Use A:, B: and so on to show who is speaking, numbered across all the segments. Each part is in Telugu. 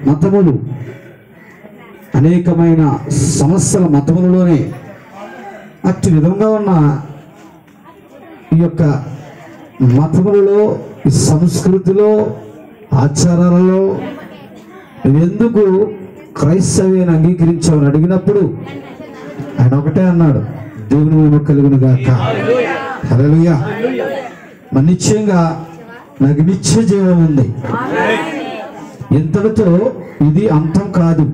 A: మతములు, అనేకమైన సమస్యల మతములలోనే అట్టి విధంగా ఉన్న ఈ యొక్క మతములలో, ఈ సంస్కృతిలో, ఆచారాలలో ఎందుకు క్రైస్తవ్యాన్ని అంగీకరించామని అడిగినప్పుడు ఆయన ఒకటే అన్నాడు, దేవుని మహిమ కలుగును గాక. హల్లెలూయా. మరి నిశ్చయంగా నాకు నిత్య జీవం ఉంది. ఇంతటితో ఇది అంతం కాదు.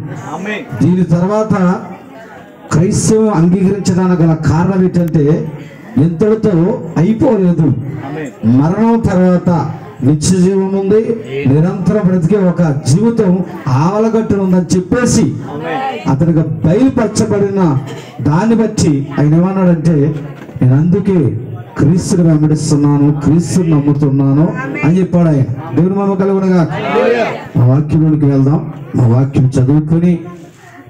A: దీని తర్వాత క్రైస్తవం అంగీకరించడానికి గల కారణం ఏంటంటే ఇంతటితో అయిపోలేదు. మరణం తర్వాత నిత్య జీవం ఉంది, నిరంతరం బ్రతికే ఒక జీవితం ఆవలగట్టున ఉందని చెప్పేసి అతనికి బయలుపరచబడిన దాన్ని బట్టి ఆయన ఏమన్నాడంటే, నేను అందుకే క్రీస్తుని వెంబడిస్తున్నాను, క్రీస్తుని నమ్ముతున్నాను అని చెప్పాడు ఆయన. దేవుని మహిమ కలుగును గాక. మా వాక్యంలోనికి వెళ్దాం. మా వాక్యం చదువుకొని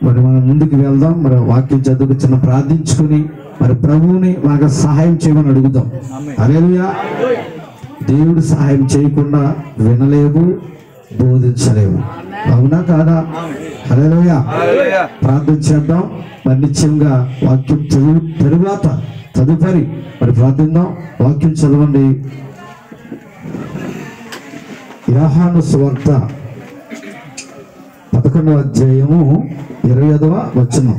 A: మరి మనం ముందుకు వెళ్దాం. మరి వాక్యం చదువుకు చిన్న ప్రార్థించుకొని మరి ప్రభువుని మనకు సహాయం చేయమని అడుగుదాం. హల్లెలూయా. దేవుడు సహాయం చేయకుండా వినలేవు, బోధించలేవు. అవునా కాదా? హల్లెలూయా. ప్రార్థన చేద్దాం. మరి నిశ్చయంగా వాక్యం తరువాత తదుపరి మరి ప్రార్థిద్దాం. వాక్యం చదవండి. యోహాను సువార్త 11వ అధ్యాయము 25వ వచనం.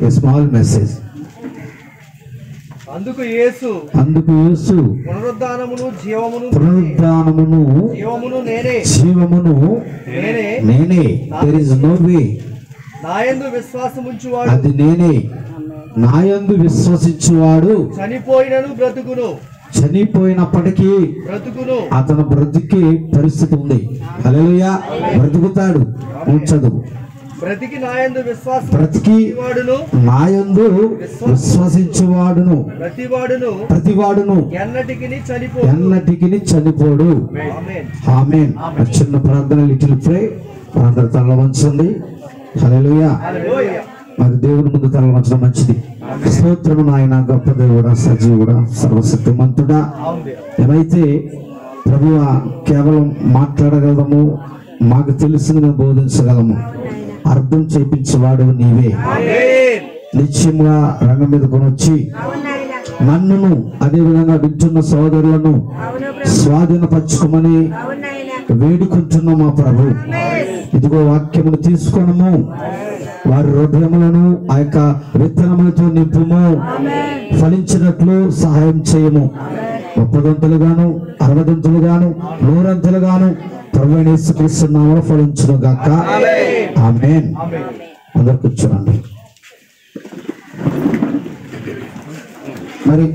A: A small message.
B: అందుకు యేసు పునరుద్ధానమును జీవమును
A: నేనే. There is no way.
B: నాయందు విశ్వాసముంచువాడు,
A: అది నేనే. నాయందు విశ్వసించువాడు
B: చనిపోయినను బ్రతుకును,
A: చనిపోయినప్పటికీ
B: బ్రతుకును.
A: అతను బ్రతికి పరిస్థితి ఉంది. హల్లెలూయా. బ్రతుకుతాడు. చదువు.
B: బ్రతికి నాయందు
A: విశ్వసించువాడును ప్రతివాడును ఎన్నటికి చనిపోడు. ఆమేన్. చిన్న ప్రార్థన, లిటిల్ ప్రే. అందరూ తల వంచండి. హల్లెలూయా. మరి దేవుని ముందు తల వంచడం మంచిది. స్తోత్రము నాయన, గొప్ప దేవుడా, సజీవుడా, సర్వశక్తిమంతుడా. ఏమైతే ప్రభువా కేవలం మాట్లాడగలము, మాకు తెలిసింది బోధించగలము, అర్థం చేయించేవాడు నీవే. నిశ్చయంగా రంగం మీద కొనొచ్చి నన్నును అదేవిధంగా వింటున్న సోదరులను స్వాధీనపరచుకోమని వేడుకుంటున్నాం మా ప్రభు. ఇదిగో వాక్యమును తీసుకొనము, వారి హృదయములను ఆ యొక్క విత్తనములతో నింపుము, ఫలించినట్లు సహాయం చేయము. 30 60 100 ప్రభువైన యేసుక్రీస్తు నామములో ఫలించును గాక. ఆమేన్. అందరూ కూర్చోండి. మరి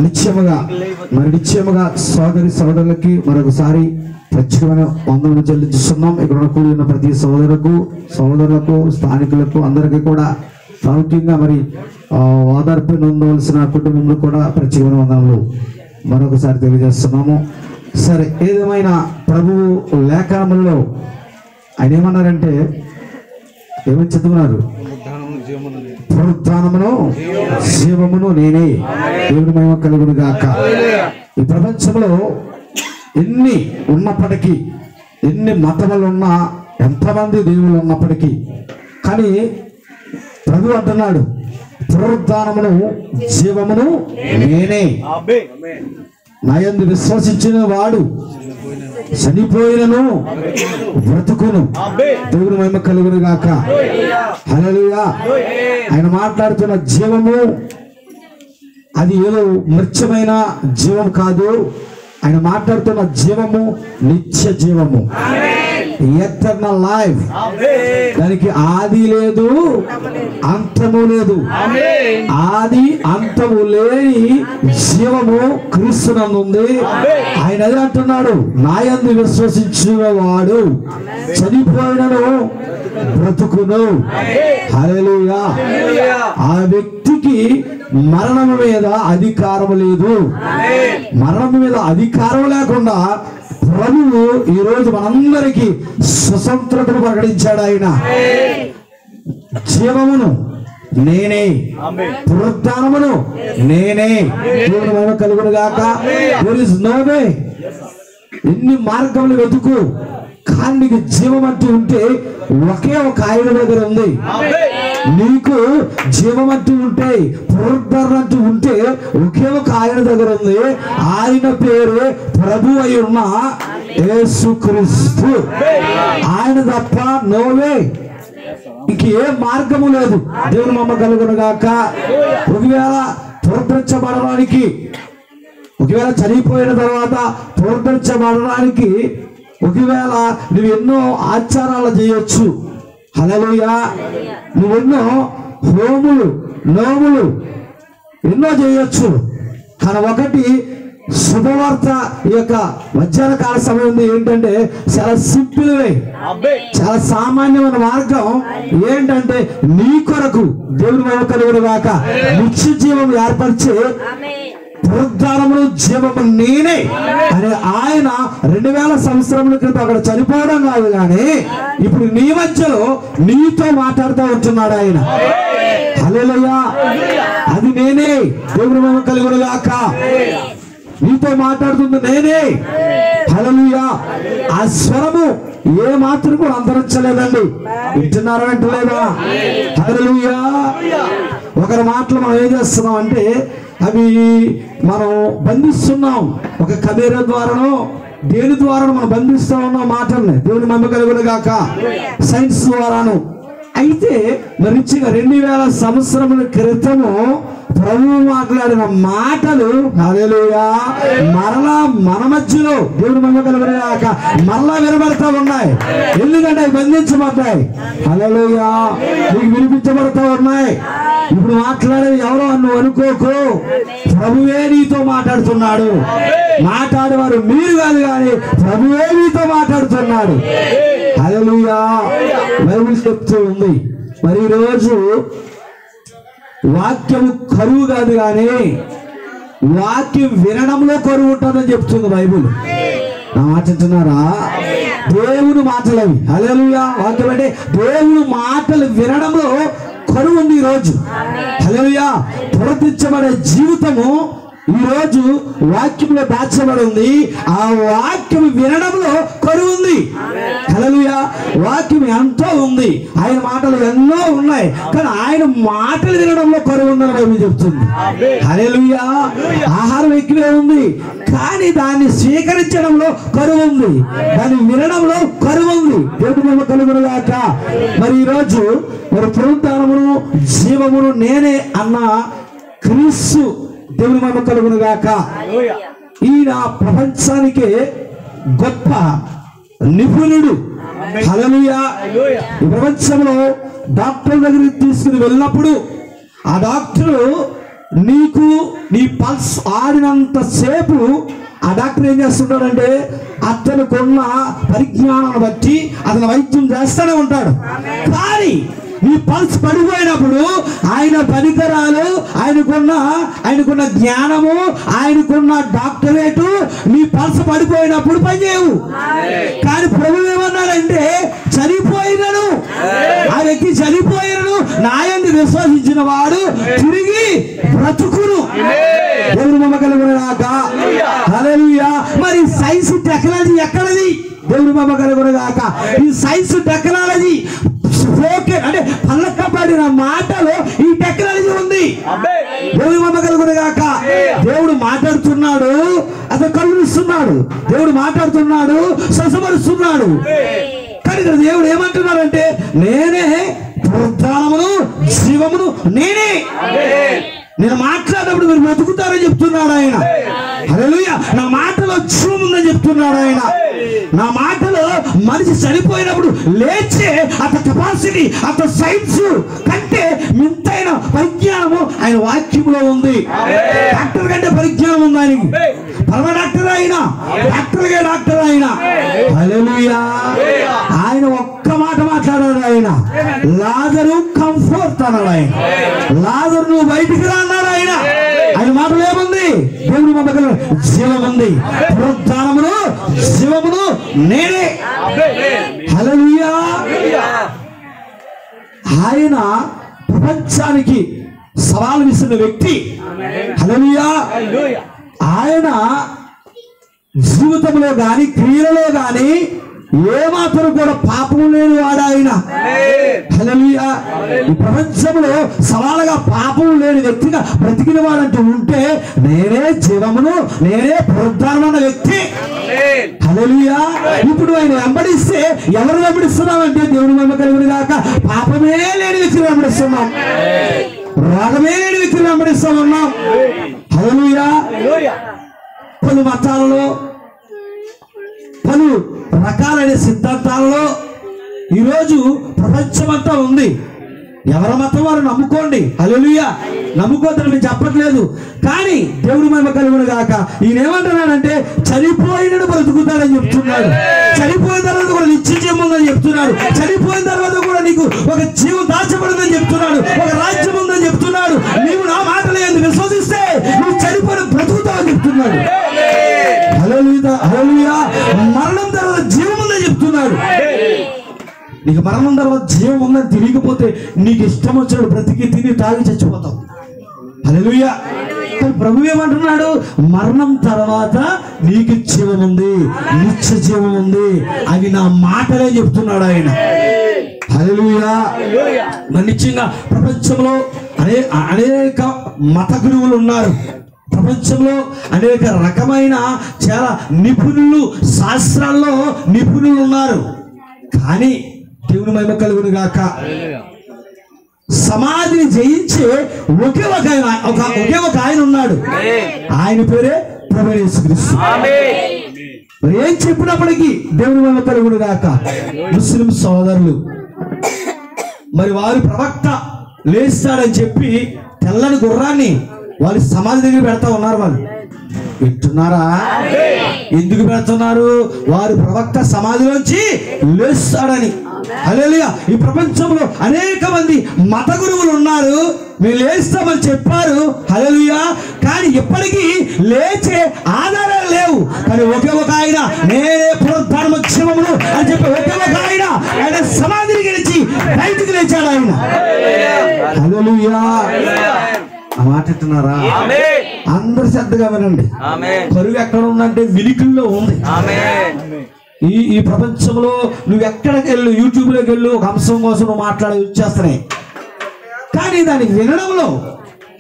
A: నిశ్చయముగా సోదరి సోదరులకి మరొకసారి ప్రత్యేకమైన వందనములు చెల్లిస్తున్నాం. ఇక్కడ కూడిన ప్రతి సోదరులకు స్థానికులకు అందరికీ కూడా ప్రాముఖ్యంగా మరి ఓదార్పు నొందవలసిన కుటుంబంలో కూడా ప్రత్యేకమైన వందనములు మరొకసారి తెలియజేస్తున్నాము. సరే, ఏదేమైనా ప్రభువు లేఖనములలో ఆయన ఏమన్నారంటే, ఏమని చెప్తున్నారు? పునరుత్థానమును జీవమును నేనే. దేవుని మహిమ కలుగును గాక. ఈ ప్రపంచంలో ఎన్ని ఉన్నప్పటికీ, ఎన్ని మతములు ఉన్నా, ఎంతమంది దేవుళ్ళు ఉన్నప్పటికీ, కానీ ప్రభు అంటున్నాడు, పునరుత్థానమును జీవమును నేనే. నాయందు విశ్వసించిన వాడు చనిపోయినను బ్రతుకును. దేవుని మహిమ కలుగును గాక. హల్లెలూయా. ఆయన మాట్లాడుతున్న జీవము అది ఏదో మృత్యమైన జీవం కాదు. ఆయన మాట్లాడుతున్న జీవము నిత్య జీవము, ఎటర్నల్ లైఫ్. దానికి ఆది లేదు, అంతము లేదు. ఆది అంతము లేని జీవము క్రీస్తునందు ఉంది. ఆయన అదే అంటున్నాడు, నాయందు విశ్వసించువాడు చనిపోయినను బ్రతుకును. హల్లెలూయా. ఆ వ్యక్తికి మరణం మీద అధికారం లేదు. మరణం మీద అధికారం లేకుండా ప్రభువు ఈ రోజు మనందరికీ స్వతంత్రతను ప్రకటించాడు. ఆయన జీవమును నేనే, పునరుత్థానమును నేనే. దేవుని మహిమ కలుగును గాక. There is no way. ఎన్ని మార్గములు వెతుకు, కానీ నీకు జీవం అంటూ ఉంటే ఒకే ఒక ఆయన దగ్గర ఉంది. నీకు జీవం అంటూ ఉంటే, పునరుద్ధరణ అంటూ ఉంటే ఒకే ఒక ఆయన దగ్గర ఉంది. ఆయన పేరు ప్రభు అయి ఉన్న యేసుక్రీస్తు. ఆయన తప్ప నోవే, ఇంకే మార్గము లేదు. దేవుని మమ్మ కలుగును గాక. ఒకవేళ పునరుద్ధరించబడడానికి, ఒకవేళ చనిపోయిన తర్వాత పునరుద్ధరించబడడానికి ఒకవేళ నువ్వు ఎన్నో ఆచారాలు చేయొచ్చు. హల్లెలూయా. నువ్వెన్నో హోములు నోములు ఎన్నో చేయొచ్చు. కానీ ఒకటి శుభవార్త, ఈ యొక్క మధ్యాహ్న కాల సమయం ఏంటంటే చాలా సింపుల్ వే, చాలా సామాన్యమైన మార్గం ఏంటంటే నీ కొరకు దేవుని మహిమ కలుగును గాక నిత్య జీవం ఏర్పరిచే పునరుద్ధానమును జీవము నేనే అనే ఆయన 2000 సంవత్సరముల క్రితం అక్కడ చనిపోవడం కాదు, కానీ ఇప్పుడు నీ మధ్యలో నీతో మాట్లాడుతూ ఉంటున్నాడు ఆయన. హల్లెలూయా. అది నేనే. దేవుని మహిమ కలుగును గాక. నీతో మాట్లాడుతుంది నేనే. హల్లెలూయా. ఆ స్వరము ఏ మాత్రం కూడా అంతరించలేదండి. వింటున్నారా వింటలేదా? హల్లెలూయా. ఒకరి మాటలు మనం ఏం చేస్తున్నాం అంటే అవి మనం బంధిస్తున్నాం. ఒక కెమెరా ద్వారానో దేని ద్వారా మనం బంధిస్తూ ఉన్నాం మాటల్ని. దేవుని మహిమ కలుగును గాక. సైన్స్ ద్వారాను. అయితే మరి 2000 సంవత్సరముల క్రితము ప్రభువు మాట్లాడిన మాటలు హల్లెలూయా మరలా మన మధ్యలో దేవుని మహిమ కలుగును గాక మరలా వినబడతా ఉన్నాయి. ఎందుకంటే అవి బంధించబడ్డాయి. హల్లెలూయా. నీకు వినిపించబడతా ఉన్నాయి. ఇప్పుడు మాట్లాడేది ఎవరో నువ్వు అనుకోకు, ప్రభువే నీతో మాట్లాడుతున్నాడు. మాట్లాడేవారు మీరు కాదు, కానీ ప్రభువే నీతో మాట్లాడుతున్నాడు. హల్లెలూయా. బైబిల్ చెప్తూ ఉంది. మరి ఈరోజు వాక్యము కరువు కాదు, కానీ వాక్యం వినడంలో కరువు ఉంటుందని చెప్తుంది బైబిల్. నా మాట వింటున్నారా? దేవుని మాటలు అవి. హల్లెలూయా. వాక్యం అంటే దేవుని మాటలు వినడంలో కరువు ఉంది ఈరోజు. హల్లెలూయా. ప్రవర్తించబడే జీవితము ఈరోజు వాక్యంలో దాచబడి ఉంది. ఆ వాక్యం వినడంలో కరువు ఉంది. హల్లెలూయా. వాక్యం ఎంతో ఉంది, ఆయన మాటలు ఎన్నో ఉన్నాయి, కానీ ఆయన మాటలు వినడంలో కరువు ఉందని బైబిల్ చెప్తుంది. హల్లెలూయా. ఆహారం ఎక్కువే ఉంది, కానీ దాన్ని స్వీకరించడంలో కరువు ఉంది, దాన్ని వినడంలో కరువు ఉంది. దేవుని మహిమ కలుగును గాక. మరి ఈరోజు మరి పునరుద్ధానమును జీవమును నేనే అన్న క్రీస్తు దేవుని మహిమ కలుగును గాక. ఈయన ప్రపంచానికే గొప్ప నిపుణుడు. హల్లెలూయా. ఈ ప్రపంచంలో డాక్టర్ దగ్గరికి తీసుకుని వెళ్ళినప్పుడు ఆ డాక్టరు నీకు నీ పల్స్ ఆడినంత సేపు ఆ డాక్టర్ ఏం చేస్తుంటాడంటే అతనుకున్న పరిజ్ఞానాన్ని బట్టి అతను వైద్యం చేస్తూనే ఉంటాడు. కానీ నీ పల్స్ పడిపోయినప్పుడు ఆయన పరికరాలు, ఆయనకున్న జ్ఞానము, ఆయనకున్న డాక్టరేటు నీ పల్స్ పడిపోయినప్పుడు పనిచేయవు. కానీ ప్రభు ఏమన్నాడంటే చనిపోయినను, ఆ వ్యక్తి చనిపోయినను నాయందు విశ్వసించిన వాడు తిరిగి బ్రతుకును. దేవుని మహిమ కలుగును గాక. హల్లెలూయా. మరి సైన్స్ టెక్నాలజీ ఎక్కడది? దేవుని మహిమ కలుగును గాక. ఈ సైన్స్ టెక్నాలజీ అంటే పలకబడిన మాటలో ఈ టెక్నాలజీ ఉంది. దేవుని మహిమ కలుగును గాక. దేవుడు మాట్లాడుతున్నాడు, అతను కలుగుతున్నాడు. దేవుడు మాట్లాడుతున్నాడు, స్వసపరుస్తున్నాడు. కానీ దేవుడు ఏమంటున్నాడంటే నేనే పునరుద్ధానమును జీవమును నేనే. నేను మాట్లాడినప్పుడు మీరు బ్రతుకుతారని చెప్తున్నాడు ఆయన. హల్లెలూయా. నా మాటలో జీవం ఉందని చెప్తున్నాడు ఆయన. నా మాటలో మనిషి చనిపోయినప్పుడు లేచే అంత కెపాసిటీ, అంత సైన్స్ కంటే మింతైన పరిజ్ఞానము ఆయన వాక్యంలో ఉంది. డాక్టర్ కంటే పరిజ్ఞానం ఉంది ఆయనకి. పరమ డాక్టర్ ఆయన, డాక్టర్గా డాక్టర్ ఆయన. హల్లెలూయా. ఆయన ఒక్క మాట మాట్లాడాడు ఆయన. లాజరు కంఫర్ట్ అన్నాడు ఆయన. లాజరు నువ్వు బయటికి రా అన్నాడు ఆయన. ఆయన మాటలు ఏముంది? దేవుని మహిమ జీవం ఉంది. పునరుద్ధానమును జీవమును నేనే. హల్లెలూయా. ఆయన ప్రపంచానికి సవాలు విసిన వ్యక్తి. హల్లెలూయా. ఆయన జీవితంలో గాని క్రియలలో గాని ఏమాత్రం కూడా పాపం లేని వాడు ఆయన. హల్లెలూయా. ఈ ప్రపంచంలో సవాలుగా పాపం లేని వ్యక్తిగా బ్రతికిన వాడంటూ ఉంటే నేనే జీవమును నేనే పునరుద్ధానం వ్యక్తి. హల్లెలూయా. ఇప్పుడు ఆయన వెంబడిస్తే ఎవరు వెంబడిస్తున్నామంటే దేవుని మహిమ కలుగును గాక పాపమే లేని వ్యక్తిని వెంబడిస్తున్నాం, రోగమే లేని వ్యక్తిని వెంబడిస్తా ఉన్నాం. హల్లెలూయా. పలు మతాలలో పలు రకాలైన సిద్ధాంతాలలో ఈరోజు ప్రపంచమంతా ఉంది. ఎవరి మతం వారు నమ్ముకోండి. హల్లెలూయా. నమ్ముకోవద్దని నేను చెప్పట్లేదు, కానీ దేవుని మహిమ కలుగును గాక ఈయన ఏమంటున్నాడంటే చనిపోయినడు బ్రతుకుతాడని చెప్తున్నాడు. చనిపోయిన తర్వాత కూడా నిత్య జీవం ఉందని చెప్తున్నాడు. చనిపోయిన తర్వాత కూడా నీకు ఒక జీవం దాచబడిందని చెప్తున్నాడు, ఒక రాజ్యం ఉందని చెప్తున్నాడు. నీవు నా మాటలు ఎందుకు విశ్వసిస్తే నువ్వు చనిపోయిన బ్రతుకుతావని చెప్తున్నాడు. హల్లెలూయా. హల్లెలూయా. మరణం తర్వాత జీవం ఉందని చెప్తున్నాడు. నీకు మరణం తర్వాత జీవం ఉందని తెలియకపోతే నీకు ఇష్టం వచ్చినప్పుడు బ్రతికి తిని తాగి చచ్చిపోతావు. హల్లెలూయా. ప్రభు ఏమంటున్నాడు? మరణం తర్వాత నీకు జీవం ఉంది, నిత్య జీవం ఉంది. అవి నా మాటలే చెప్తున్నాడు ఆయన. హల్లెలూయా. నిశ్చయంగా ప్రపంచంలో అనేక మత గురువులు ఉన్నారు. ప్రపంచంలో అనేక రకమైన చాలా నిపుణులు, శాస్త్రాల్లో నిపుణులు ఉన్నారు. కానీ దేవుని మహిమ కలుగును గాక సమాధిని జయించే ఒకే ఒక ఆయన ఉన్నాడు. ఆయన పేరే ప్రభువైన యేసుక్రీస్తు. మరి ఏం చెప్పినప్పటికీ దేవుని మహిమ కలుగును గాక ముస్లిం సోదరులు మరి వారి ప్రవక్త లేస్తాడని చెప్పి తెల్లని గుర్రాన్ని వాళ్ళు సమాధి దగ్గర పెడతా ఉన్నారు. వాళ్ళు వింటున్నారా? ఎందుకు పెడుతున్నారు? వారు ప్రవక్త సమాధిలోంచి లేస్తాడని. హల్లెలూయా. ఈ ప్రపంచంలో అనేక మంది మత గురువులు ఉన్నారు, మేము లేస్తామని చెప్పారు. హల్లెలూయా. కానీ ఇప్పటికీ లేచే ఆధారాలు లేవు. కానీ ఒకే ఒక ఆయన నేనే పునరుద్ధానము జీవమును అని చెప్పి ఒకే ఒక ఆయన సమాధిని గెలిచి బయటికి లేచాడు ఆయన. హల్లెలూయా. ఆ మాట వింటున్నారా? అందరు శ్రద్ధగా వినండి. కరువు ఎక్కడ ఉందంటే వినికిల్లో ఉంది. ఈ ప్రపంచంలో నువ్వు ఎక్కడికి వెళ్ళు, యూట్యూబ్లోకి వెళ్ళు, ఒక అంశం కోసం నువ్వు మాట్లాడే వచ్చేస్తున్నాయి. కానీ దాని వినడంలో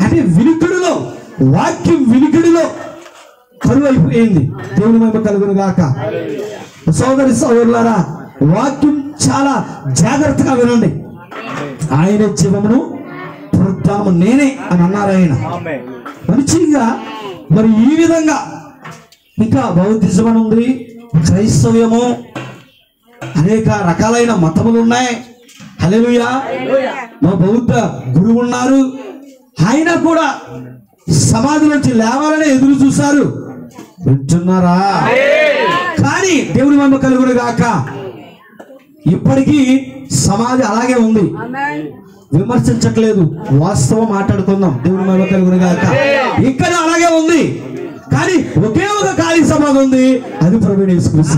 A: అంటే వినికిడిలో, వాక్యం వినికిడిలో కరువు అయిపోయింది. దేవుని మహిమ కలుగును గాక. సోదరి సోదరులారా, వాక్యం చాలా జాగ్రత్తగా వినండి. ఆయన జీవమును పునరుద్ధానము నేనే అని అన్నారు ఆయన. మంచిగా మరి ఈ విధంగా ఇంకా బౌద్ధిజం అని ఉంది, క్రైస్తవ్యము, అనేక రకాలైన మతములు ఉన్నాయి. హల్లెలూయా. మా బౌద్ధ గురువు ఉన్నారు, ఆయన కూడా సమాధి నుంచి లేవాలని ఎదురు చూశారు. వింటున్నారా? కానీ దేవుని మహిమ కలుగును గాక ఇప్పటికీ సమాధి అలాగే ఉంది. విమర్శించట్లేదు, వాస్తవం మాట్లాడుకుందాం. దేవుని మహిమ కలుగును గాక. ఇక్కడ అలాగే ఉంది, కానీ ఒకే ఒక ఖాళీ సమాధి ఉంది, అది ప్రభువైన యేసుక్రీస్తు.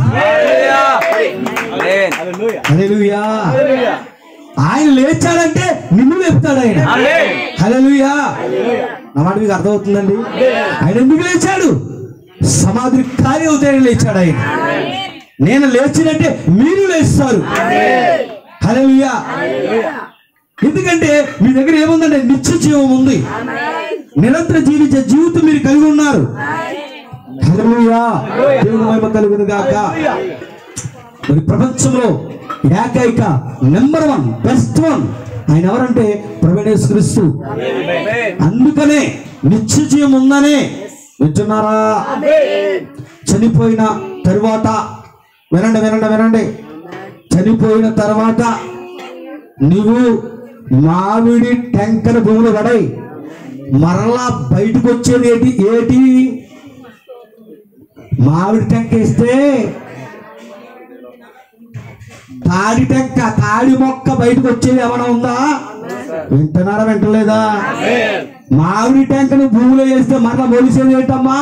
A: హల్లెలూయా. ఆయన లేచాడంటే నిన్ను లేపుతాడు ఆయన. హల్లెలూయా. నా మాట మీకు అర్థమవుతుందండి? ఆయన ఎందుకు లేచాడు? సమాధి ఖాళీ అవుతాయని లేచాడు ఆయన. నేను లేచినట్టే మీరు లేస్తారు. హల్లెలూయా. ఎందుకంటే మీ దగ్గర ఏముందంటే నిత్య జీవం ఉంది, నిరంతర జీవించే జీవితం మీరు కలిగి ఉన్నారు. హల్లెలూయా. దేవుని మహిమ కలుగును గాక. మరి ప్రపంచంలో ఏకైక నెంబర్ 1 బెస్ట్ 1 ఆయన ఎవరంటే ప్రభువైన యేసుక్రీస్తు. అందుకనే నిత్య జీవం ఉందనే. వింటున్నారా? చనిపోయిన తరువాత వినండి వినండి వినండి, చనిపోయిన తర్వాత నువ్వు మామిడి టెంకర భూములు పడాయి, మరలా బయటకు వచ్చేది ఏటి? మామిడి టెంక వేస్తే తాడి టెంక, తాడి మొక్క బయటకు వచ్చేది ఏమైనా ఉందా? వింటున్నారా? వింటలేదా? మామిడి టెంకను భూమిలో వేస్తే మరలా మొలిసేది ఏంటమ్మా?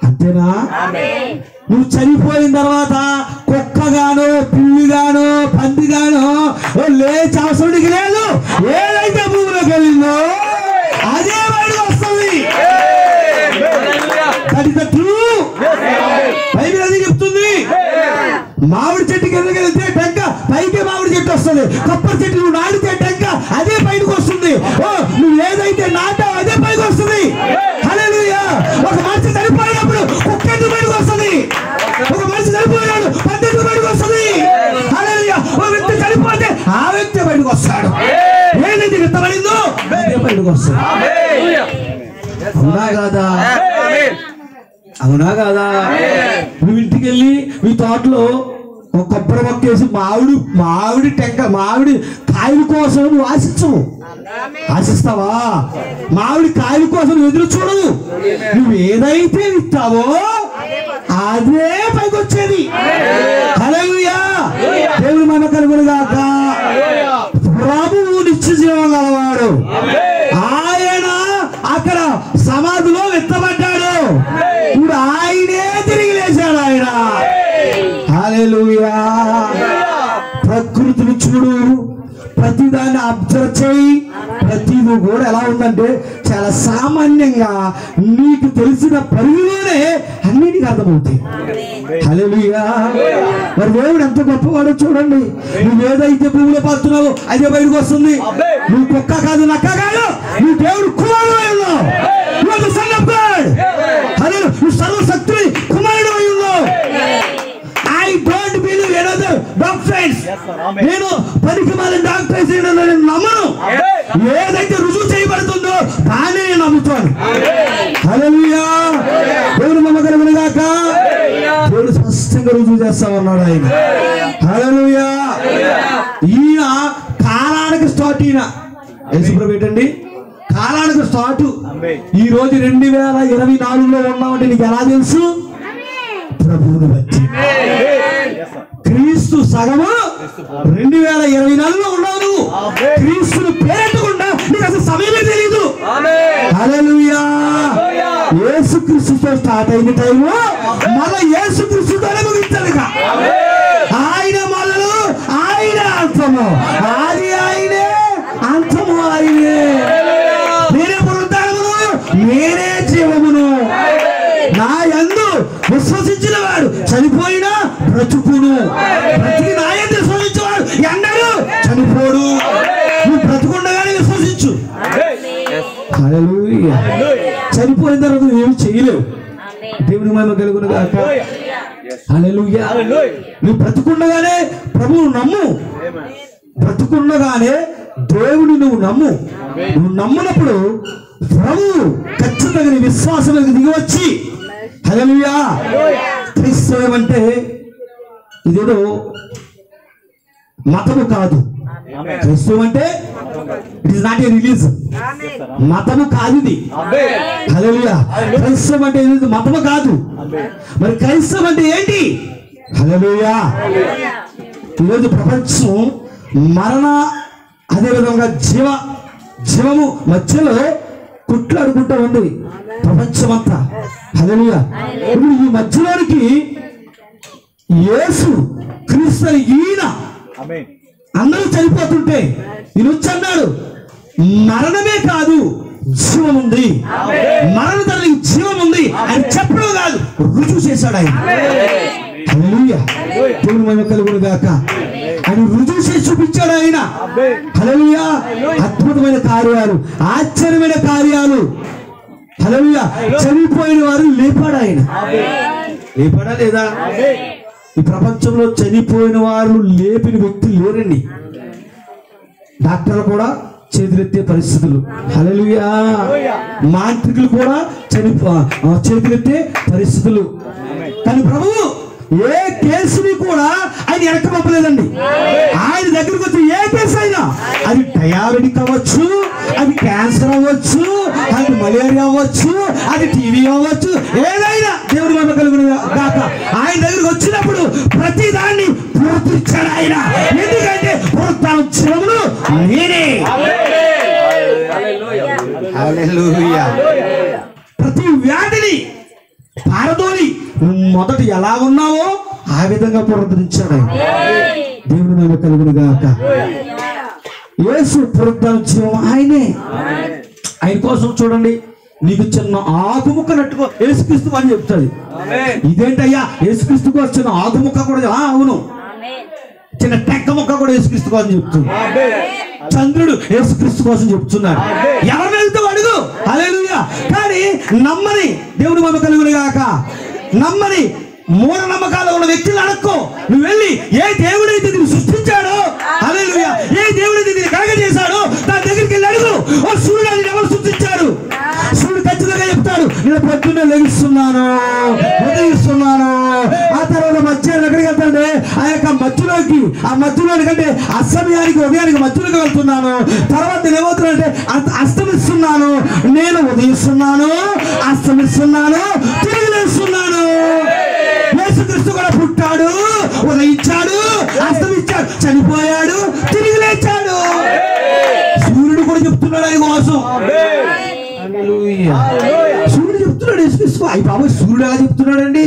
A: అంతేనా? నువ్వు చనిపోయిన తర్వాత కుక్కగాను, పిల్లిగాను, పందిగాను లేచి అవసరానికి లేదు. ఏదైతే భూమిలోకి వెళ్ళిందో అదే బయటకు వస్తుంది. బైబిల్ అది చెప్తుంది. మామిడి చెట్టుకి ఎదురుకెళ్తే టెంక పైకి మామిడి చెట్టు వస్తుంది. కొబ్బరి చెట్టు నువ్వు నాటితే టెంక అదే పైకి వస్తుంది. ఓ నువ్వు ఏదైతే నాటావు అదే పైకి వస్తుంది. హల్లెలూయా. ఒక మనిషి చనిపోయినప్పుడు కుక్క ఎందుకు బయటకు వస్తుంది? ఒక మనిషి చనిపోయినాడు పంది ఎందుకు బయటకు వస్తుంది? హల్లెలూయా. ఒక వ్యక్తి చనిపోతే ఆ వ్యక్తి బయటకు వస్తాడు. ఏదైతే విత్తబడిందో అదే బయటకు వస్తుంది. అవునా కాదా? అవునా కాదా? నువ్వు ఇంటికి వెళ్ళి మీ తోటలో ఒక కొబ్బరి మొక్క వేసి మామిడి టెంక మామిడి కాయల కోసం నువ్వు ఆశిస్తావా? మామిడి కాయల కోసం నువ్వు ఎదురు చూడవు. నువ్వు ఏదైతే విత్తావో అదే పైకి వచ్చేది. హల్లెలూయా. దేవుని మహిమ కలుగును గాక. ప్రభువు నిత్య జీవం గలవాడు. ఆయన అక్కడ సమాధిలో విత్తబడ్డాడు. ఇప్పుడు ఆయనే తిరిగి లేచాడు. ఆయన హల్లెలూయా. ప్రకృతిని చూడు, ప్రతిదాన్ని అబ్జర్వ్ చేయి. ప్రతిదీ కూడా ఎలా ఉందంటే చాలా సామాన్యంగా నీకు తెలిసిన పరిధిలోనే అన్నిటికీ అర్థమవుతాయి. హల్లెలూయా. మరి దేవుడు ఎంత గొప్పవాడో చూడండి. నువ్వు ఏదైతే భూమిలో పాస్తున్నావో అదే బయటకు వస్తుంది. నువ్వు కుక్క కాదు, నక్క కాదు, నువ్వు దేవుడు కుమారుడు అయి ఉన్నావు. నువ్వు సర్వశక్తుని కుమారుడు అయి ఉన్నావు. I don't believe another doctrines. నేను పనికిమాలిన డాక్టర్స్ నేను నమ్మను. ఏదైతే రుజువు చేయబడుతుందో దాన్ని నేను నమ్ముతాను. హల్లెలూయా. దేవుని మహిమ కలుగును గాక. దేవుడు స్పష్టంగా రుజువు చేస్తా ఉన్నాడు ఆయన. హల్లెలూయా. ఈయన కాలానికి స్టార్ట్. ఈయన యేసుప్రభు ఏంటండి కాలానికి స్టార్ట్. ఈ రోజు 2024లో ఉన్నామంటే నీకు ఎలా తెలుసు? ప్రభువుని బట్టి. క్రీస్తు సగము 2024లో ఉన్నావు. క్రీస్తుని పేరెట్టకుండా నీకు అసలు సమయమే తెలియదు. హల్లెలూయా. యేసుక్రీస్తుతో స్టార్ట్ అయిన టైము మళ్ళీ యేసుక్రీస్తుతోనే ముగించాలి. ఆయన మొదలు, ఆయన అంతము. ఆది ఆయనే, అంతము ఆయనే. నేనే పునరుద్ధానమును, నేనే జీవమును. నా యందు విశ్వసించిన వాడు చనిపోయినా బ్రతుకును. బ్రతికి నా యందు విశ్వసించేవాడు ఎన్నడూ చనిపోడు. నువ్వు బ్రతుకుండగానే విశ్వసించు. హల్లెలూయా. చనిపోయిన తర్వాత నువ్వేమి చేయలేవు. దేవుని మహిమ కలుగును గాక. హల్లెలూయా. నువ్వు బ్రతుకుండగానే ప్రభువు నమ్ము. బ్రతుకుండగానే దేవుని నువ్వు నమ్ము. నువ్వు నమ్మునప్పుడు ప్రభువు ఖచ్చితంగా నీ విశ్వాసం దిగి వచ్చి హల్లెలూయా. క్రైస్తవం అంటే ఇదేదో మతము కాదు. క్రైస్తవం అంటే it is not a religion. మతము కాదు ఇది. హల్లెలూయా. క్రైస్తవం అంటే ఇది మతము కాదు. మరి క్రైస్తవం అంటే ఏంటి? హల్లెలూయా. ఈరోజు ప్రపంచం మరణ అదేవిధంగా జీవము మధ్యలో కుట్లాడుకుంటూ ఉంది ప్రపంచం అంతా. హల్లెలూయా. ఇప్పుడు ఈ మధ్యలోనికి యేసు క్రీస్తు ఈయన అందరూ చనిపోతుంటే ఈయన వచ్చి అన్నాడు మరణమే కాదు జీవం ఉంది. మరణ తల్లి జీవం ఉంది అని చెప్పడం కాదు, రుజువు చేశాడు ఆయన. హల్లెలూయా. దేవుని మహిమ కలుగును గాక. ఆయన రుజువు చేసి చూపించాడు ఆయన. హల్లెలూయా. అద్భుతమైన కార్యాలు, ఆశ్చర్యమైన కార్యాలు. హల్లెలూయా. చనిపోయిన వారు లేపాడు ఆయన. లేపాడా లేదా? ఈ ప్రపంచంలో చనిపోయిన వారు లేపిన వ్యక్తులు లేరండి. డాక్టర్లు కూడా చేతులెత్తే పరిస్థితులు. హల్లెలూయా. మాంత్రికులు కూడా చేతులెత్తే పరిస్థితులు. కానీ ప్రభువు ఏ కేసుని కూడా ఆయన వెనక పంపలేదండి. ఆయన దగ్గరకు వచ్చి ఏ కేసు అయినా, అది డయాబెటిక్ అవ్వచ్చు, అది క్యాన్సర్ అవ్వచ్చు, అది మలేరియా అవ్వచ్చు, అది టీవీ అవ్వచ్చు, ఏదైనా దేవుడి మహిమ కలుగును గాక. ఆయన దగ్గరకు వచ్చినప్పుడు ప్రతి దాన్ని పూర్తిచ్చాడు ఆయన. ఎందుకంటే పునరుత్థానం జీవమును నేనే. హల్లెలూయా. ప్రతి వ్యాధిని పారదోలి మొదట ఎలా ఉన్నావో ఆ విధంగా పునరుద్ధరించాడు ఆయన. దేవుని మహిమ కలుగును గాక. యేసు పునరుత్థానం జీవం ఆయనే. ఆయన కోసం చూడండి నీకు చిన్న ఆకుముక్క నట్టుకో యేసుక్రీస్తు అని చెప్తాడు. ఇదేంటయ్యా యేసుక్రీస్తు కోసం చిన్న ఆకుముక్క కూడా? అవును, చిన్న టెక్క ముక్క కూడా యేసుక్రీస్తు కోసం చెప్తుంది. చంద్రుడు యేసుక్రీస్తు కోసం చెప్తున్నాడు. ఎవరిని వెళ్తావు అడుగు. హల్లెలూయా. కానీ నమ్మని దేవుని మహిమ కలుగును గాక. నమ్మని మూఢ నమ్మకాలు ఉన్న వ్యక్తులు అడక్కో. నువ్వు వెళ్ళి ఏ దేవుడైతే దీన్ని సృష్టించాడో, హల్లెలూయా, ఏ దేవుడైతే దీన్ని కలగజేశాడో దాని దగ్గరికి వెళ్ళి అడుగు. ఓ సూర్యుడు ఎవరు సృష్టించారు? సూర్యుడు ఖచ్చితంగా చెప్తాడు, నేను పొద్దున్నే లెగిస్తున్నాను, ఉదయిస్తున్నాను. ఆ తర్వాత మధ్యాహ్నం ఎక్కడికి వెళ్తాడే? ఆ యొక్క మధ్యలోని కంటే అస్తమయానికి ఉదయానికి మధ్యలోకి వెళ్తున్నాను. తర్వాత ఏమవుతున్నానంటే అస్తమిస్తున్నాను. నేను ఉదయిస్తున్నాను, అస్తమిస్తున్నాను, తిరిగి లేస్తున్నాను. యేసుక్రీస్తు కూడా పుట్టాడు, ఉదయించాడు, అస్తమించాడు, చనిపోయాడు, తిరిగి లేచాడు. సూర్యుడు కూడా చెప్తున్నాడు ఆయన కోసం. సూర్యుడు చెప్తున్నాడు యేసుక్రీస్తు. అయ్యి బాబు, సూర్యుడు ఎలా చెప్తున్నాడండి?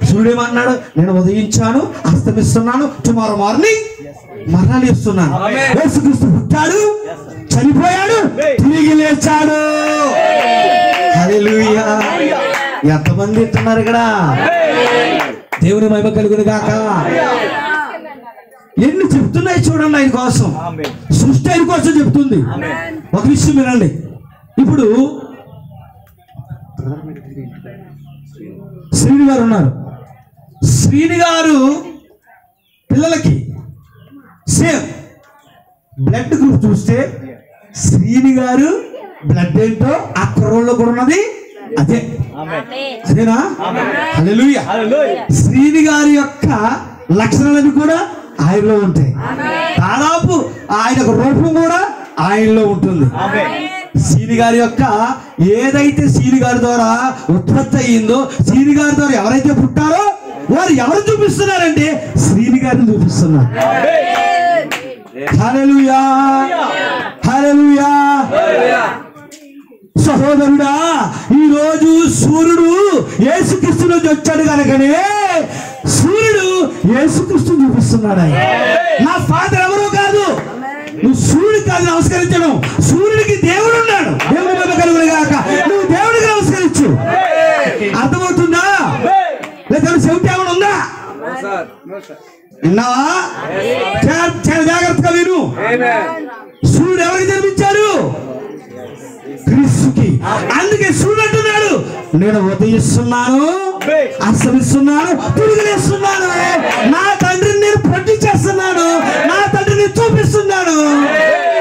A: సూర్యుడు ఏమన్నాడు? నేను ఉదయించాను, అస్తమిస్తున్నాను, టుమారో మార్నింగ్ మరలా లేస్తున్నాను. యేసుక్రీస్తు పుట్టాడు, చనిపోయాడు, తిరిగి లేచాడు. హల్లెలూయా. ఎంతమంది వింటున్నారు ఇక్కడ? దేవుని మహిమ కలుగును గాక. ఎన్ని చెప్తున్నాయి చూడండి ఆయన కోసం. సృష్టి ఆయన కోసం చెప్తుంది. ఒక విషయం వినండి. ఇప్పుడు శ్రీని గారు ఉన్నారు. శ్రీని గారు పిల్లలకి సేమ్ బ్లడ్ గ్రూప్ చూస్తే శ్రీని గారు బ్లడ్ ఏంటో ఆ కుర్రోళ్ళు కూడా ఉన్నది అదే. అదేనా? హల్లెలూయా. శ్రీని గారి యొక్క లక్షణాలన్నీ కూడా ఆయనలో ఉంటాయి. దాదాపు ఆయన రూపం కూడా ఆయనలో ఉంటుంది. శ్రీని గారి యొక్క ఏదైతే శ్రీని గారి ద్వారా ఉత్పత్తి అయ్యిందో, శ్రీని గారి ద్వారా ఎవరైతే పుట్టారో వారు ఎవరు చూపిస్తున్నారంటే శ్రీని గారిని చూపిస్తున్నారు. హల్లెలూయా, హల్లెలూయా. సహోదరుడా, ఈ రోజు సూర్యుడు యేసుక్రీస్తు నుంచి వచ్చాడు కనుకనే సూర్యుడు యేసుక్రీస్తుని చూపిస్తున్నాడు. నా ఫాదర్ ఎవరో కాదు, నువ్వు సూర్యుడు కాదు నమస్కరించడం. సూర్యుడికి దేవుడు ఉన్నాడు. దేవుడి మీద కలుగును గాక. నువ్వు దేవుడికి నమస్కరించు. అర్థమవుతుందా? లేదా చెవిటి ఏమైనా ఉందా? విన్నావా? చాలా జాగ్రత్తగా విను. సూర్యుడు ఎవరికి జన్మించాడు? క్రీస్తుకి. అందుకే సూర్యుడు అంటున్నాడు, నేను ఉదయిస్తున్నాను, అస్తమిస్తున్నాను, తిరిగి లేస్తున్నాను. నా తండ్రిని నేను ప్రొటెక్ట్ చేస్తున్నాను, నా తండ్రిని చూపిస్తున్నాను.